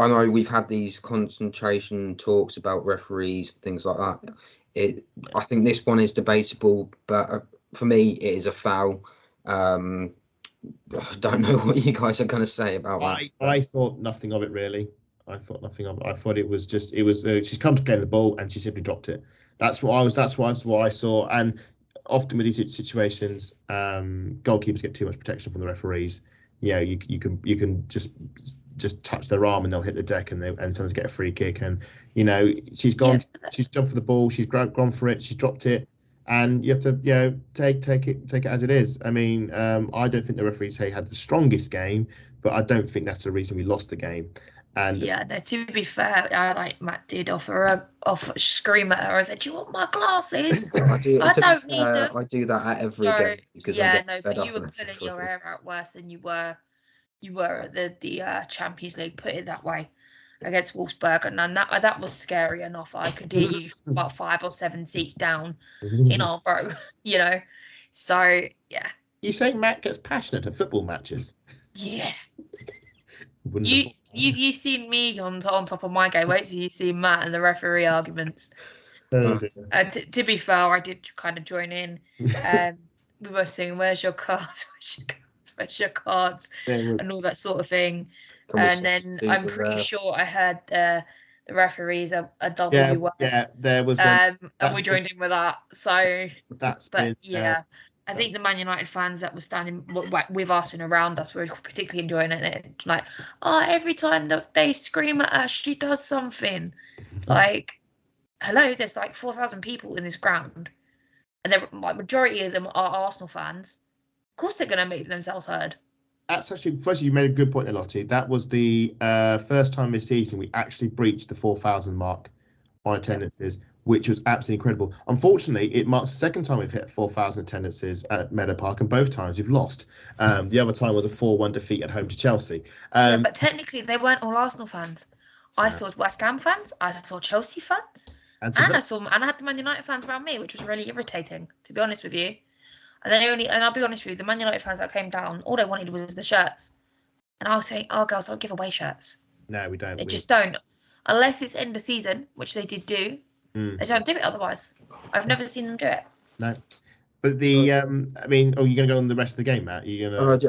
know we've had these concentration talks about referees, things like that. I think this one is debatable, but for me, it is a foul. I don't know what you guys are going to say about that. I thought nothing of it really. I thought nothing of it. I thought it was she's come to gain the ball and she simply dropped it. That's what I saw. And often with these situations, goalkeepers get too much protection from the referees. You can just touch their arm and they'll hit the deck and sometimes get a free kick. And she's jumped for the ball, she's gone for it, she's dropped it, and you have to take it as it is. I mean, I don't think the referees had the strongest game, but I don't think that's the reason we lost the game. And to be fair, Matt did offer scream at her. I said, "Do you want my glasses? I don't need them." I do that at every game because but you were pulling your hair out worse than you were at the Champions League. Put it that way, against Wolfsburg, and that was scary enough. I could hear you about 5 or 7 seats down in our row. So yeah. You saying Matt gets passionate at football matches? Yeah. You've seen me on top of my game. Wait till you see Matt and the referee arguments. To be fair, I did kind of join in. We were saying, "Where's your cards? Where's your cards?" and all that sort of thing. And then I'm pretty sure I heard the referees a W. Yeah, there was. And we joined in with that. So I think the Man United fans that were standing with us and around us were particularly enjoying it. Like, every time that they scream at her, she does something. Like, hello, there's like 4,000 people in this ground, and majority of them are Arsenal fans. Of course, they're going to make themselves heard. That's actually, firstly, you made a good point there, Lottie. That was the first time this season we actually breached the 4,000 mark on attendances, which was absolutely incredible. Unfortunately, it marks the second time we've hit 4,000 attendances at Meadow Park, and both times we've lost. The other time was a 4-1 defeat at home to Chelsea. Yeah, but technically they weren't all Arsenal fans. I saw West Ham fans, I saw Chelsea fans, and I had the Man United fans around me, which was really irritating, to be honest with you. And I'll be honest with you, the Man United fans that came down, all they wanted was the shirts. And I was saying, oh, girls don't give away shirts. No, we don't. They just don't. Unless it's end of season, which they did do. They don't do it otherwise. I've never seen them do it. No. But the, I mean, you're going to go on the rest of the game, Matt? You're going to...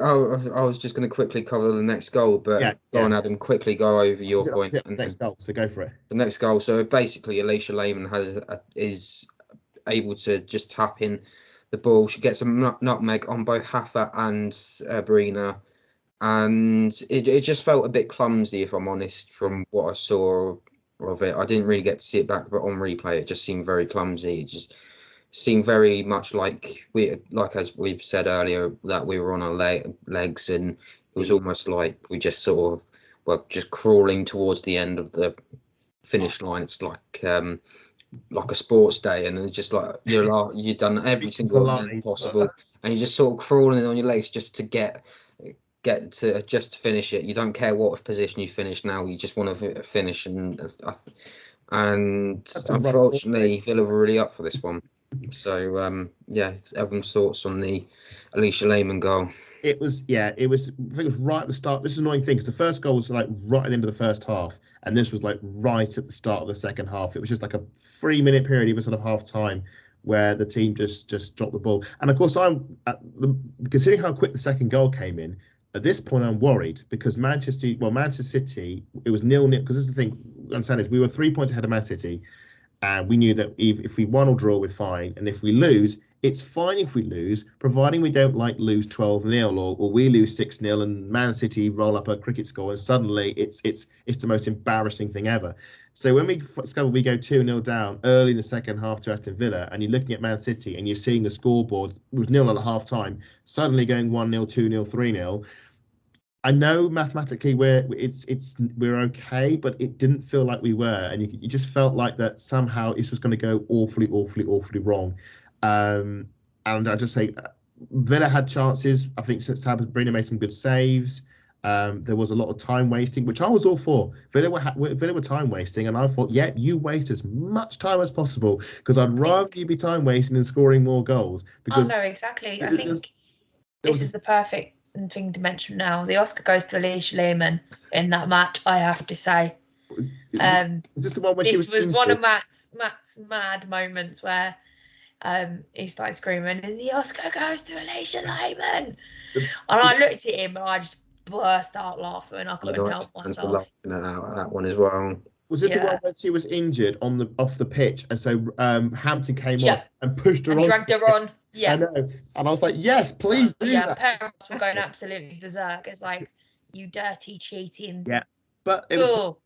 I was just going to quickly cover the next goal, but go on, Adam, quickly go over your point. Next goal, so go for it. The next goal. So basically, Alicia Lehman is able to just tap in the ball. She gets a nutmeg on both Hafa and Brina, and it just felt a bit clumsy, if I'm honest, from what I saw of it. I didn't really get to see it back, but on replay, it just seemed very clumsy. It just seemed very much like as we've said earlier, that we were on our legs, and it was almost like we just sort of just crawling towards the end of the finish line. It's like a sports day, and it's just like you've done every single thing possible, and you're just sort of crawling on your legs just to get to finish it. You don't care what position you finish now. You just want to finish, and unfortunately, Villa were really up for this one. So everyone's thoughts on the Alicia Lehman goal. It was I think it was right at the start. This is an annoying thing, because the first goal was like right at the end of the first half, and this was like right at the start of the second half. It was just like a 3-minute period, even sort of half time, where the team just dropped the ball. And of course, considering how quick the second goal came in, at this point I'm worried, because Manchester City, it was 0-0, because this is the thing I'm saying, is we were 3 points ahead of Man City. And we knew that if we won or draw, we're fine. And if we lose, it's fine if we lose, providing we don't lose 12-0 or we lose 6-0 and Man City roll up a cricket score and suddenly it's the most embarrassing thing ever. So when we discover we go 2-0 down early in the second half to Aston Villa, and you're looking at Man City and you're seeing the scoreboard, it was 0 at half time, suddenly going 1-0, 2-0, 3-0. I know mathematically we're okay, but it didn't feel like we were, and you just felt like that somehow it was going to go awfully wrong. And I just say Villa had chances. I think Sabrina made some good saves. There was a lot of time wasting, which I was all for. Villa were time wasting, and I thought, you waste as much time as possible, because I'd rather you be time wasting than scoring more goals. Because no, exactly. I think this is the perfect thing to mention now. The Oscar goes to Alicia Lehman in that match, I have to say. This the one where this was one of Matt's mad moments where he started screaming, and the Oscar goes to Alicia Lehman. And I looked at him and I just burst out laughing. I couldn't help myself. Laughing at that one as well. Was this the one where she was injured off the pitch, and so Hampton came on and pushed her on, dragged her on? Yeah, I know, and I was like, yes, please do that. Parents were going absolutely berserk. It's like, you dirty cheating. Yeah, but it was,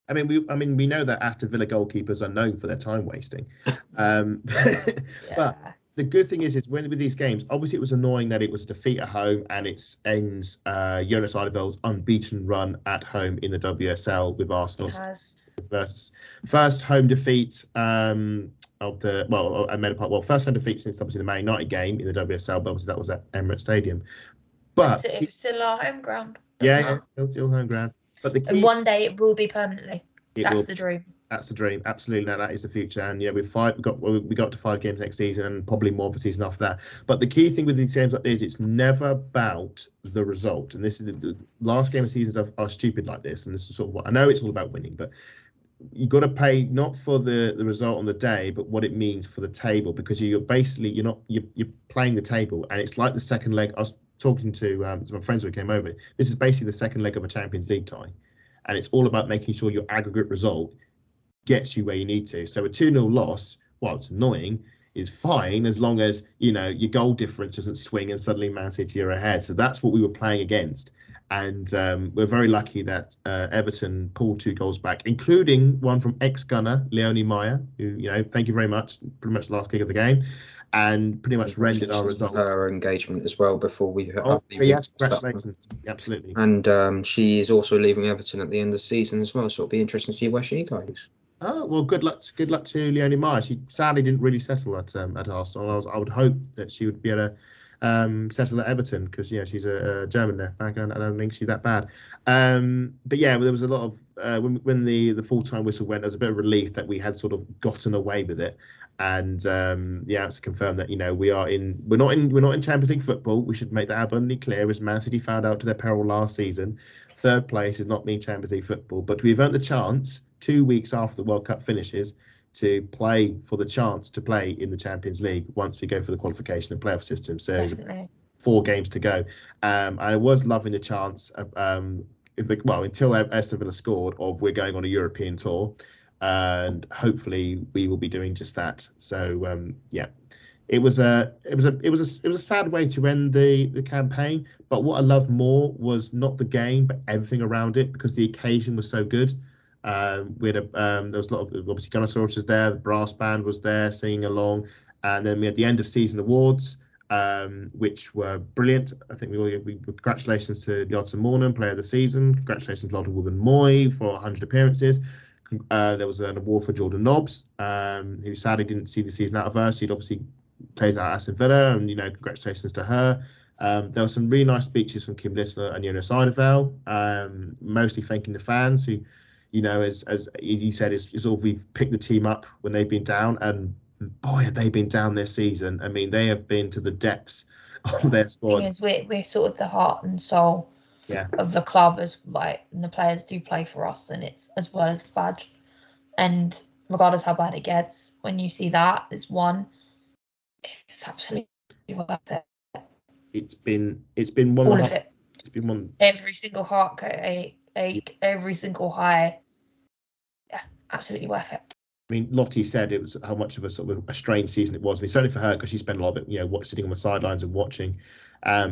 we know that Aston Villa goalkeepers are known for their time wasting. But the good thing is with these games, obviously it was annoying that it was a defeat at home, and it ends Jonas Eidevall's unbeaten run at home in the WSL with Arsenal. First home defeat first home defeat since obviously the Man United game in the WSL, but obviously that was at Emirates Stadium. But it was still our home ground. It was still home ground. But the key, and one day it will be permanently. That's the dream. That's the dream. Absolutely, that is the future. And we got to 5 games next season, and probably more of a season after that. But the key thing with these games like this, it's never about the result. And this is the last game of seasons are stupid like this. And this is sort of what I know. It's all about winning, but you got to pay not for the result on the day, but what it means for the table, because you're playing the table, and it's like the second leg. I was talking to my friends who came over. This is basically the second leg of a Champions League tie, and it's all about making sure your aggregate result gets you where you need to. So a 2-0 loss, while it's annoying, is fine as long as your goal difference doesn't swing and suddenly Man City are ahead. So that's what we were playing against. And we're very lucky that Everton pulled 2 goals back, including one from ex-gunner Leonie Meyer, who, thank you very much, pretty much the last kick of the game, and pretty much rendered our result. Her engagement as well before we. Yes, congratulations, absolutely. And she is also leaving Everton at the end of the season as well, so it'll be interesting to see where she goes. Oh well, good luck to Leonie Meyer. She sadly didn't really settle at Arsenal. I would hope that she would be able to settle at Everton, because she's a German left back, and I don't think she's that bad. But yeah, there was a lot of when the full-time whistle went, there was a bit of relief that we had sort of gotten away with it. And it's confirmed that we're not in Champions League football. We should make that abundantly clear, as Man City found out to their peril last season. 3rd place is not mean Champions League football, but we've earned the chance 2 weeks after the World Cup finishes to play for the chance to play in the Champions League once we go for the qualification and playoff system. So Definitely. 4 games to go. I was loving the chance until Aston Villa scored, of we're going on a European tour, and hopefully we will be doing just that. So it was a sad way to end the campaign. But what I loved more was not the game, but everything around it, because the occasion was so good. We had there was a lot of, obviously, Gunnosaurus was there, the brass band was there singing along, and then we had the end of season awards, which were brilliant. I think we congratulations to Lottie Mornan, player of the season. Congratulations to Lottie Woman-Moy for 100 appearances. There was an award for Jordan Nobbs, who sadly didn't see the season out of her. She'd obviously plays out at Aston Villa, and congratulations to her. There were some really nice speeches from Kim Littler and Jonas Eideveld, mostly thanking the fans who, as he said, is all, we've picked the team up when they've been down, and boy, have they been down this season. I mean, they have been to the depths of their squad. We're sort of the heart and soul of the club, and the players do play for us, and it's as well as the badge. And regardless how bad it gets, when you see that as one, it's absolutely worth it. It's been one all of of it. It's been one. Every single heartache, every single high. Yeah, absolutely worth it. I mean, Lottie said it was how much of a sort of a strange season it was. I mean, certainly for her, because she spent a lot of it, sitting on the sidelines and watching. For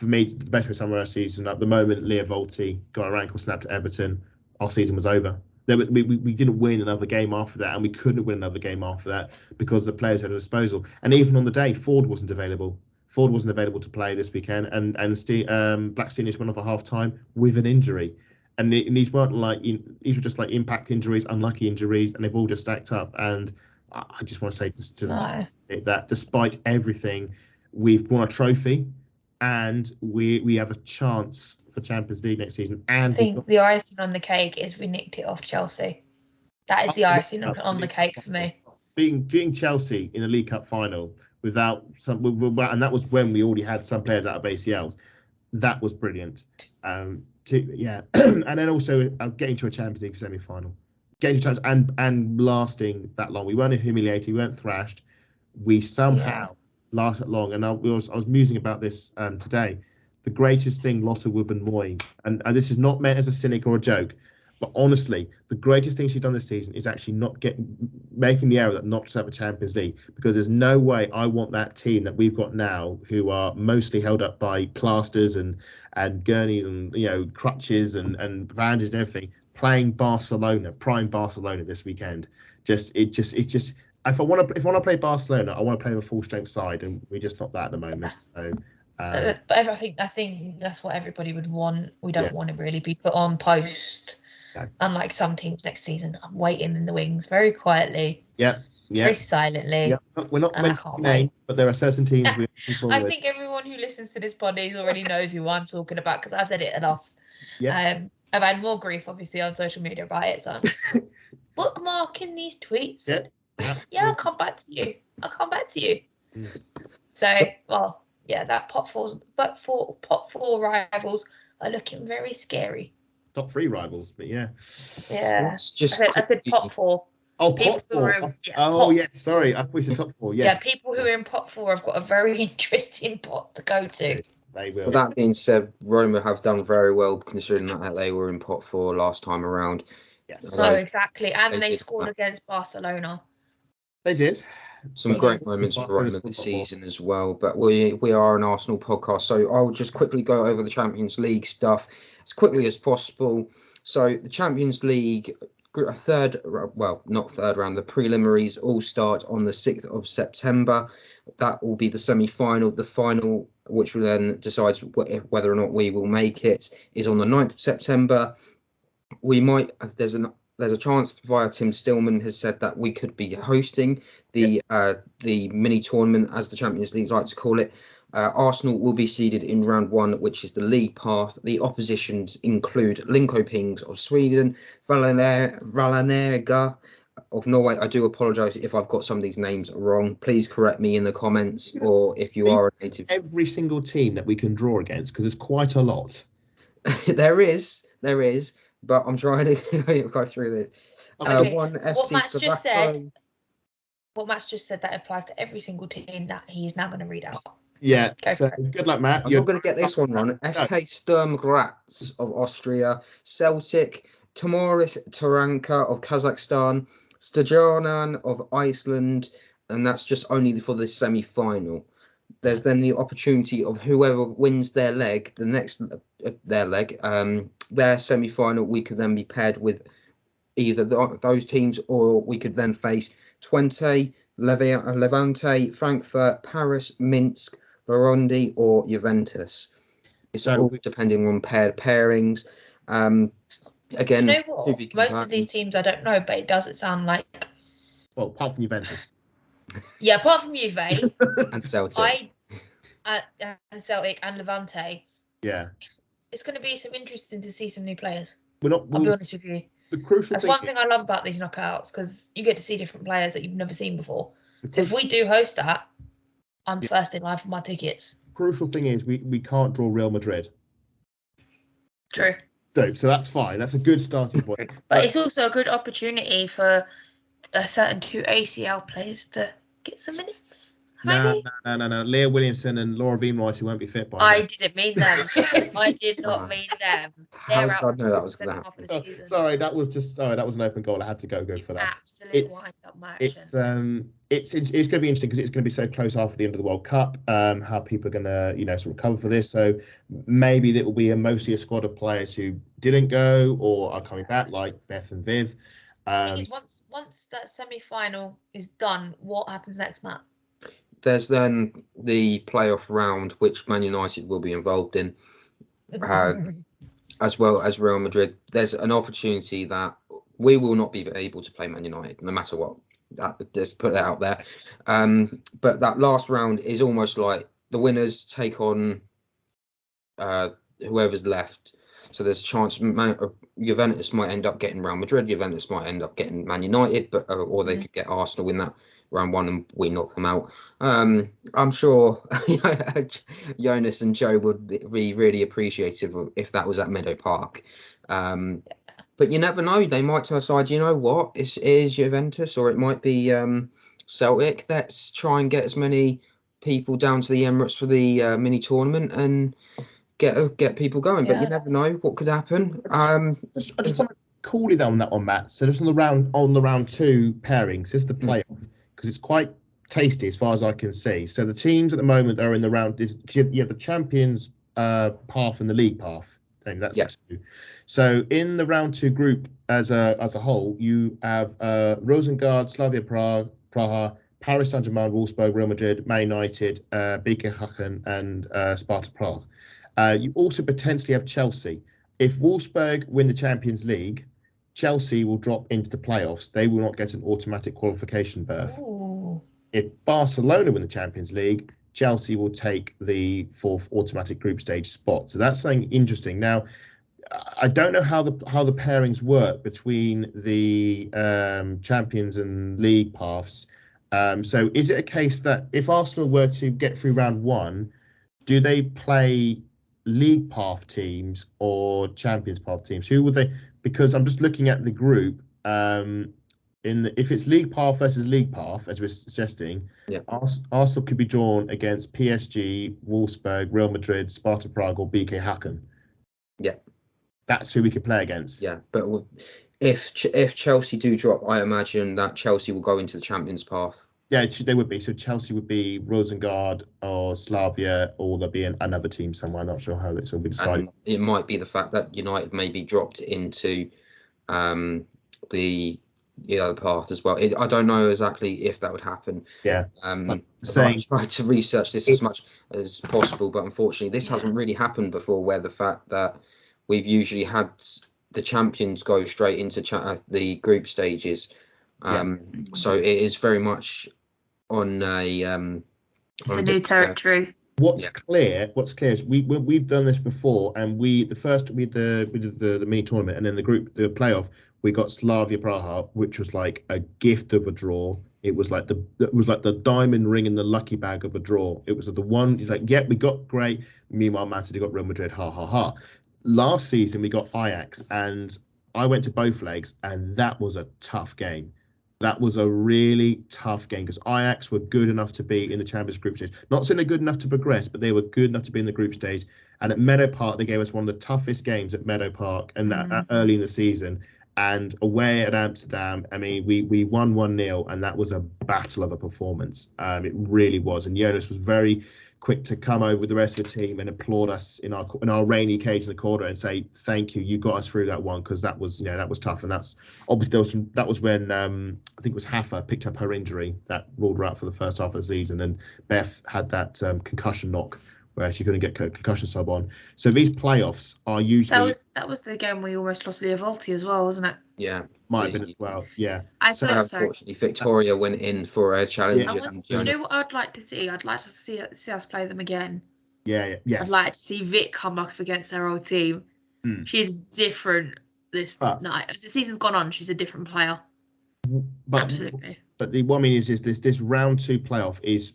me, the best summer of our season, at the moment Leah Volti got her ankle snapped at Everton, our season was over. We didn't win another game after that, and we couldn't win another game after that because the players had a disposal. And even on the day, Ford wasn't available. Ford wasn't available to play this weekend, and Black Seniors went off at half time with an injury. And these weren't these were just like impact injuries, unlucky injuries, and they've all just stacked up. And I just want to say that despite everything, we've won a trophy, and we have a chance for Champions League next season. And I think the icing on the cake is we nicked it off Chelsea. That is the icing on the cake for me. Beating Chelsea in a League Cup final without some, and that was when we already had some players out of ACLs. That was brilliant. And then also getting to a Champions League semi-final, getting to and lasting that long. We weren't humiliated. We weren't thrashed. We somehow lasted long. And I was musing about this today. The greatest thing Lotte Woburn-Moy, and this is not meant as a cynic or a joke, but honestly, the greatest thing she's done this season is actually making the error that knocked us out of Champions League, because there's no way I want that team that we've got now, who are mostly held up by plasters and gurneys and crutches and bandages and everything, playing prime Barcelona this weekend. If I want to play Barcelona, I want to play the full strength side, and we're just not that at the moment. So. But I think that's what everybody would want. We don't want to really be put on post. No. Unlike some teams next season, I'm waiting in the wings very quietly. Very silently. We're not mentioning names, but there are certain teams we're looking forward. I think everyone who listens to this podcast already knows who I'm talking about, because I've said it enough. I've had more grief, obviously, on social media about it, so I'm just bookmarking these tweets. I'll come back to you. So, that pot four rivals are looking very scary. Top 3 rivals, but I said pot 4. Oh, pot 4. Sorry, I thought you said top 4. Yes. Yeah, people who are in pot 4 have got a very interesting pot to go to. They will. But that being said, Roma have done very well, considering that they were in pot 4 last time around. Yes. So exactly, and they scored against Barcelona. They did. Some great moments for Roma this season as well. But we are an Arsenal podcast, so I'll just quickly go over the Champions League stuff as quickly as possible. So the Champions League, not third round, the preliminaries all start on the 6th of September. That will be the semi-final. The final, which will then decides whether or not we will make it, is on the 9th of September. There's a chance via Tim Stillman has said that we could be hosting the mini tournament, as the Champions League like to call it. Arsenal will be seeded in round 1, which is the league path. The oppositions include Linkopings of Sweden, Vallanega of Norway. I do apologise if I've got some of these names wrong. Please correct me in the comments, or if you are a native. Every single team that we can draw against, because there's quite a lot. There is, but I'm trying to go through this. Okay. One FC Slovakia. What Matt's just said, that applies to every single team that he's now going to read out. Yeah, so good luck, Matt. I'm not going to get this one wrong. SK Sturm Graz of Austria, Celtic, Timoris Taranka of Kazakhstan, Stjarnan of Iceland, and that's just only for the semi-final. There's then the opportunity of whoever wins their leg, their semi-final, we could then be paired with either those teams, or we could then face Twente, Levante, Frankfurt, Paris, Minsk, Burundi, or Juventus. It's all depending on paired pairings. Again, you know what? Most of these teams I don't know, but it doesn't sound like. Well, apart from Juventus. Yeah, apart from Juve and Celtic, and Celtic and Levante. Yeah, it's going to be some interesting to see some new players. I'll be honest with you. The crucial That's thing one thing I love about these knockouts, because you get to see different players that you've never seen before. So if we do host that, I'm first in line for my tickets. Crucial thing is we can't draw Real Madrid. True. So that's fine. That's a good starting point. But it's also a good opportunity for a certain 2 ACL players to get some minutes. No. Leah Williamson and Laura Beanwright, who won't be fit by I didn't mean them. I did not mean them. How did I know that was going to happen? Sorry, that was an open goal. I had to go for that. Absolute wind-up match. It's going to be interesting because it's going to be so close after the end of the World Cup. How people are going to sort of cover for this. So maybe it will be mostly a squad of players who didn't go or are coming back, like Beth and Viv. Once that semi-final is done, what happens next, Matt? There's then the playoff round, which Man United will be involved in, as well as Real Madrid. There's an opportunity that we will not be able to play Man United, no matter what. Just put that out there. But that last round is almost like the winners take on whoever's left. So there's a chance Juventus might end up getting Real Madrid, Juventus might end up getting Man United, or they could get Arsenal in that round 1 and we knock them out. I'm sure Jonas and Joe would be really appreciative if that was at Meadow Park. But you never know. They might decide, you know what, it is Juventus, or it might be Celtic. Let's try and get as many people down to the Emirates for the mini tournament and get people going. But you never know what could happen. I just want to call it on that one, Matt. So just on the round 2 pairings, this is the playoff, because it's quite tasty as far as I can see. So the teams at the moment that are in the round, you have the Champions path and the league path. That's two. So in the round 2 group as a whole, you have Rosengard, Slavia Praha, Paris Saint-Germain, Wolfsburg, Real Madrid, Man United, BK Häcken, and Sparta Prague. You also potentially have Chelsea. If Wolfsburg win the Champions League, Chelsea will drop into the playoffs. They will not get an automatic qualification berth. Ooh. If Barcelona win the Champions League, Chelsea will take the 4th automatic group stage spot. So that's something interesting. Now, I don't know how the pairings work between the Champions and League paths. So is it a case that if Arsenal were to get through round 1, do they play League path teams or Champions path teams? Who would they? Because I'm just looking at the group. If it's League path versus League path, as we're suggesting, Arsenal could be drawn against PSG, Wolfsburg, Real Madrid, Sparta Prague, or BK Häcken. Yeah, that's who we could play against. Yeah, but if Chelsea do drop, I imagine that Chelsea will go into the Champions path. Yeah, they would be. So Chelsea would be Rosengard or Slavia, or there'll be another team somewhere. I'm not sure how this will be decided. And it might be the fact that United maybe dropped into the other path as well. I don't know exactly if that would happen. Yeah. I tried to research this as much as possible, but unfortunately, this hasn't really happened before. Where the fact that we've usually had the champions go straight into the group stages, so it is very much on a. It's a new territory. What's clear is we've done this before, and we did the mini tournament, and then the playoff, we got Slavia Praha, which was like a gift of a draw. It was like the diamond ring in the lucky bag of a draw. It was the one. It's like, we got great. Meanwhile, Man City got Real Madrid. Ha ha ha. Last season we got Ajax, and I went to both legs, and that was a tough game. That was a really tough game because Ajax were good enough to be in the Champions group stage. Not saying they're good enough to progress, but they were good enough to be in the group stage. And at Meadow Park, they gave us one of the toughest games at Meadow Park, and that early in the season. And away at Amsterdam, I mean, we won 1-0, and that was a battle of a performance. It really was. And Jonas was very quick to come over with the rest of the team and applaud us in our rainy cage in the corner and say, thank you, you got us through that one, because that was tough. And that's obviously that was when I think it was Hafa picked up her injury that ruled her out for the first half of the season, and Beth had that concussion knock where she couldn't get concussion sub on. So these playoffs are usually that was the game we almost lost Leah Volti as well, wasn't it? Yeah, might have been as well. Yeah, I thought so. Unfortunately, Victoria went in for a challenge. Do you know what I'd like to see? I'd like to see us play them again. Yeah. I'd like to see Vic come up against her old team. She's different this night. As the season's gone on, she's a different player. Absolutely. But what I mean is this round 2 playoff is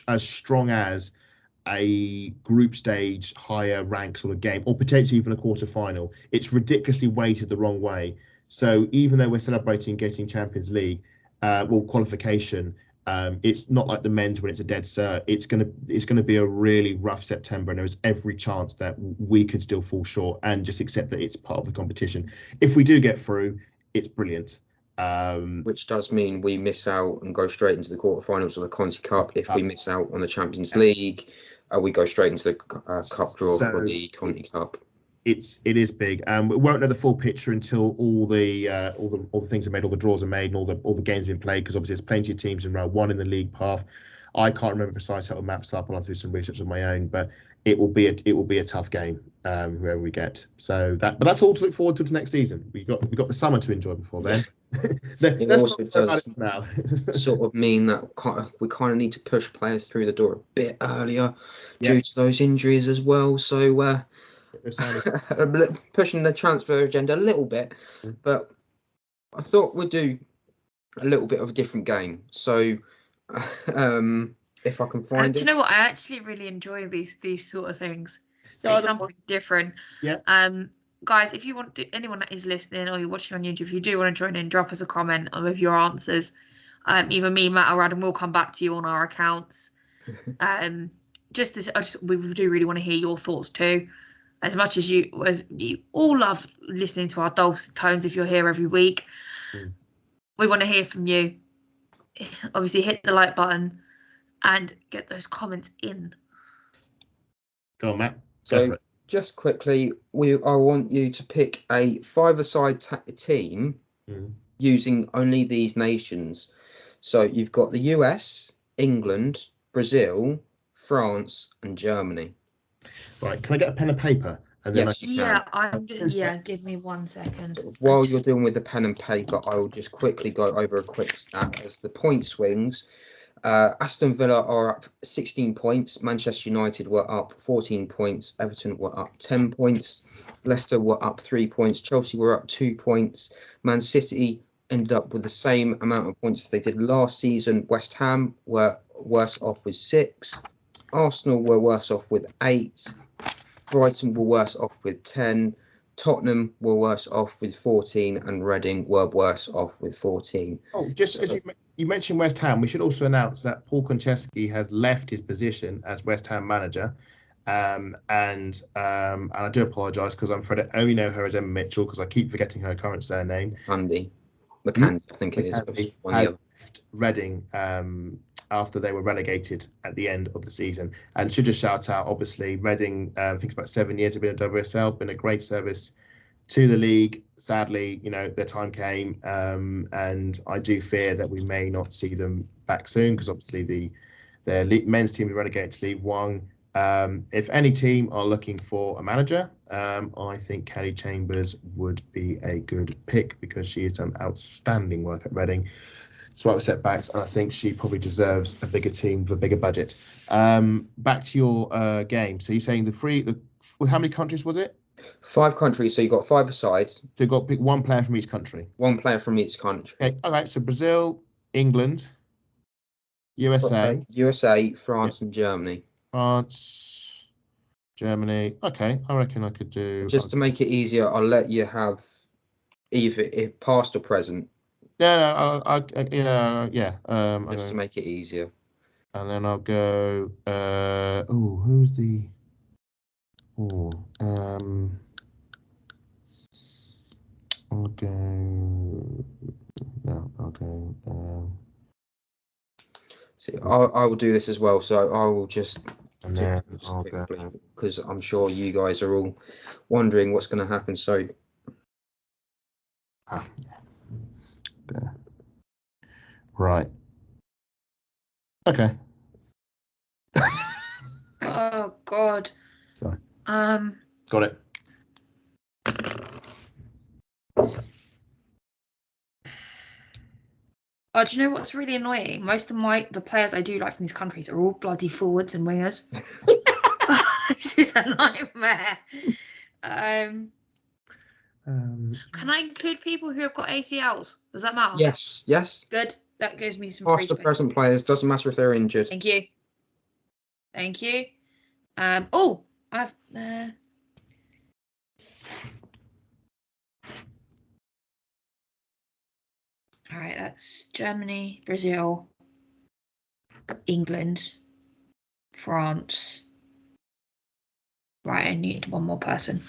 as strong as a group stage higher rank sort of game, or potentially even a quarter final. It's ridiculously weighted the wrong way. So even though we're celebrating getting Champions League, qualification, it's not like the men's when it's a dead cert. It's gonna be a really rough September, and there's every chance that we could still fall short and just accept that it's part of the competition. If we do get through, it's brilliant. Which does mean we miss out and go straight into the quarterfinals of the Conti Cup. If we miss out on the Champions League, we go straight into the cup draw for the Conti Cup. It is big. We won't know the full picture until all the things are made, all the draws are made, and all the games have been played. Because obviously there's plenty of teams in round 1 in the league path. I can't remember precisely how it maps up. I'll have to do some research of my own, but it will be a tough game whoever we get. So but that's all to look forward to next season. We got the summer to enjoy before then. It also does sort of mean that we kind of need to push players through the door a bit earlier due to those injuries as well. So pushing the transfer agenda a little bit, but I thought we'd do a little bit of a different game. So if I can find it. Do you know what? I actually really enjoy these sort of things. It's something different. Yeah. Guys, if you want to, anyone that is listening or you're watching on YouTube, if you do want to join in, drop us a comment with your answers. Either me, Matt, or Adam will come back to you on our accounts. We do really want to hear your thoughts too. As much as you all love listening to our dulcet tones, if you're here every week, we want to hear from you. Obviously, hit the like button and get those comments in. Go on, Matt. So just quickly, I want you to pick a 5-a-side team using only these nations. So you've got the US, England, Brazil, France, and Germany. Right, can I get a pen and paper? And then Yes, you can. Give me 1 second. While you're dealing with the pen and paper, I will just quickly go over a quick stat as the point swings. Aston Villa are up 16 points. Manchester United were up 14 points. Everton were up 10 points. Leicester were up 3 points. Chelsea were up 2 points. Man City ended up with the same amount of points as they did last season. West Ham were worse off with 6. Arsenal were worse off with 8. Brighton were worse off with 10. Tottenham were worse off with 14, and Reading were worse off with 14. Oh, just as you mentioned West Ham, we should also announce that Paul Konchesky has left his position as West Ham manager. And I do apologise because I'm afraid I only know her as Emma Mitchell because I keep forgetting her current surname. McCandy, I think it is. Reading after they were relegated at the end of the season. And should just shout out, obviously, Reading, I think it's about 7 years have been at WSL, been a great service to the league. Sadly, their time came, and I do fear that we may not see them back soon, because obviously their men's team is relegated to League One. If any team are looking for a manager, I think Kelly Chambers would be a good pick, because she has done outstanding work at Reading. Despite the setbacks, and I think she probably deserves a bigger team with a bigger budget. Back to your game. So you're saying how many countries was it? 5 countries, so you've got 5 sides. So you've got to pick one player from each country. 1 player from each country. Okay, all right. So Brazil, England, USA. USA, France, and Germany. France, Germany. Okay, I reckon I could do. Just to make it easier, I'll let you have either past or present. Yeah, Just to make it easier. And then I'll go. Who's the? I'll go. No, I'll go. See, I will do this as well. So I will just. And then I'll go. Because I'm sure you guys are all wondering what's going to happen. So. There. Right. Okay. Oh God. Sorry. Got it. Oh, do you know what's really annoying? Most of the players I do like from these countries are all bloody forwards and wingers. This is a nightmare. Can I include people who have got ACLs? Does that matter? Yes. Good. That gives me some Past or present players, doesn't matter if they're injured. Thank you. I've all right, that's Germany, Brazil, England, France. Right, I need one more person.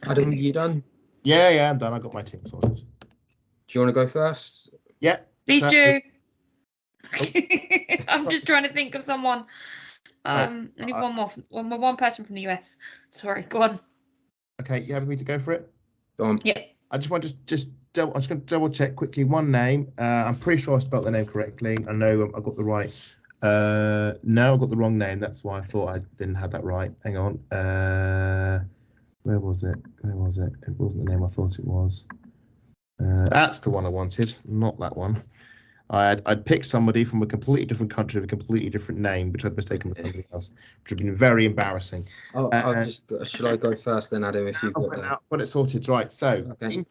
Adam, you done? Yeah, I'm done. I got my team sorted. Do you want to go first? Yeah. Please do. Oh. I'm just trying to think of someone. I need one person from the US. Sorry, go on. Okay, you happy me to go for it? Go on. Yeah. I just want to I'm just going to double check quickly one name. I'm pretty sure I spelled the name correctly. I know I got the right. No, I got the wrong name. That's why I thought I didn't have that right. Hang on. Where was it? It wasn't the name I thought it was. That's the one I wanted, not that one. I'd picked somebody from a completely different country with a completely different name, which I'd mistaken for somebody else, which would have been very embarrassing. Should I go first then, Adam, if you've got that? Got it sorted, right. So Okay.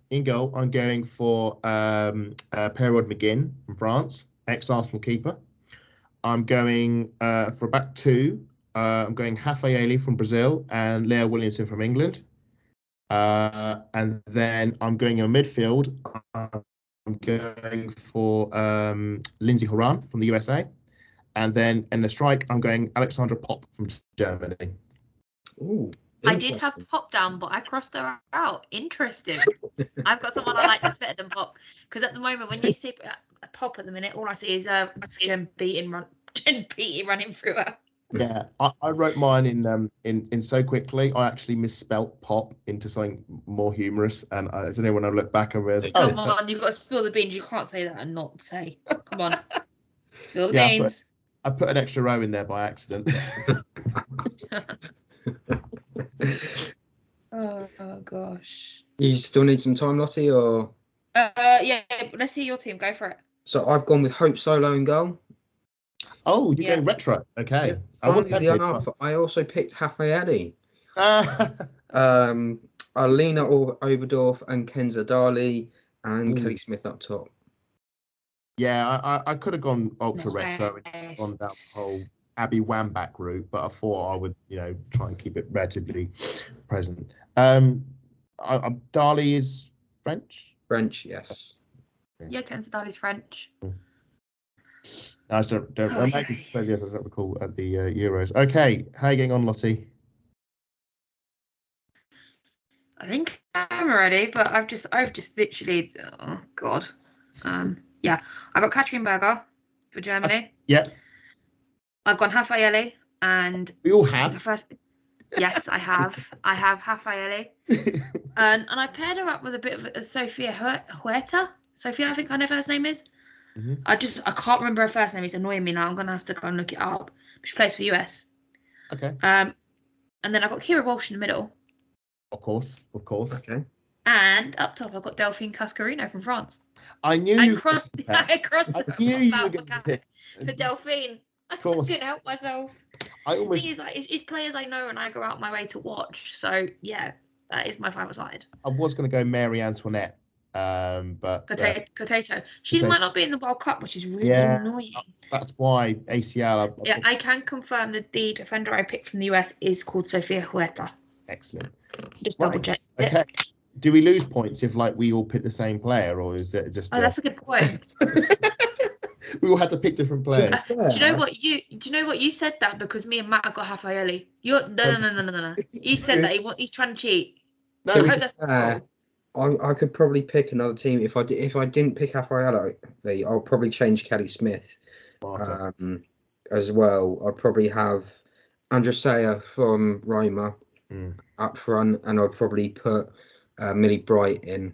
in goal, I'm going for Perraud McGinn from France, ex-Arsenal keeper. I'm going for back 2. I'm going Rafaeli from Brazil and Leo Williamson from England. And then I'm going in midfield. I'm going for Lindsay Horan from the USA. And then in the strike, I'm going Alexandra Popp from Germany. Ooh, I did have Pop down, but I crossed her out. Interesting. I've got someone I like that's better than Pop. Because at the moment, when you see Pop at the minute, all I see is Jen Beattie running through her. Yeah, I wrote mine in so quickly. I actually misspelt Pop into something more humorous, and I don't know when I look back and realize. Come on, you've got to spill the beans. You can't say that and not say. Come on, spill the beans. I put an extra row in there by accident. Oh gosh. You still need some time, Lottie, or? Yeah. Let's hear your team. Go for it. So I've gone with Hope Solo in goal. Oh, you're going retro. Okay. Yeah, I also picked Rafaeli. Alina Oberdorf and Kenza Dali and Kelly Smith up top. Yeah, I could have gone ultra retro and gone down the whole Abby Wambach route, but I thought I would, try and keep it relatively present. Dali is French? French, yes. Yeah, Kenza Dali's French. I don't recall at the Euros. Okay, how are you getting on, Lottie? I think I'm ready, but I've just literally, oh God. Yeah, I got Katrin Berger for Germany. Yeah, I've gone Raffaele, and we all I think have. the first. Yes, I have. I have Raffaele, and I paired her up with a bit of a Sofia Huerta. Sophia, I think her first name is. Mhm. I can't remember her first name. It's annoying me now. I'm gonna have to go and look it up. She plays for the US. Okay. And then I got Kira Walsh in the middle. Of course. Okay. And up top, I've got Delphine Cascarino from France. I knew I you. crossed were going to pick. for Delphine. Of course. I couldn't help myself. I The almost. thing is, like, it's players I know and I go out my way to watch. So yeah, that is my 5-a-side. I was going to go Mary Antoinette, but Potato. She Potato. might not be in the World Cup, which is really Yeah. annoying. That's why ACL. Yeah, I can confirm that the defender I picked from the US is called Sofia Huerta. Excellent. Just Right. double check. Okay. Do we lose points if like we all pick the same player, or is it just? Oh, that's a good point. We all had to pick different players. Do you know what you said that because me and Matt have got Raffaele. No. You said that he's trying to cheat. No, I hope that's I could probably pick another team if I didn't pick Raffaele. I'll probably change Kelly Smith as well. I'd probably have Andresea from Roma up front, and I'd probably put Millie Bright in.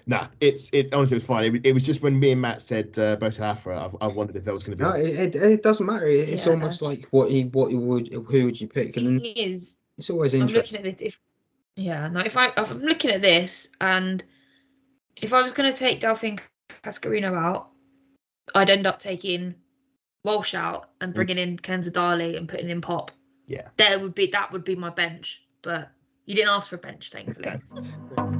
Nah, it honestly was fine. It was just when me and Matt said both Afra, I wondered if that was going to be. No, it doesn't matter. It's almost like who would you pick, and then is it's always I'm interesting. looking at this. If I'm looking at this, and if I was going to take Delphine Cascarino out, I'd end up taking Walsh out and bringing in Kenza Dali and putting in Pop. Yeah, That would be my bench, but you didn't ask for a bench, thankfully. Okay.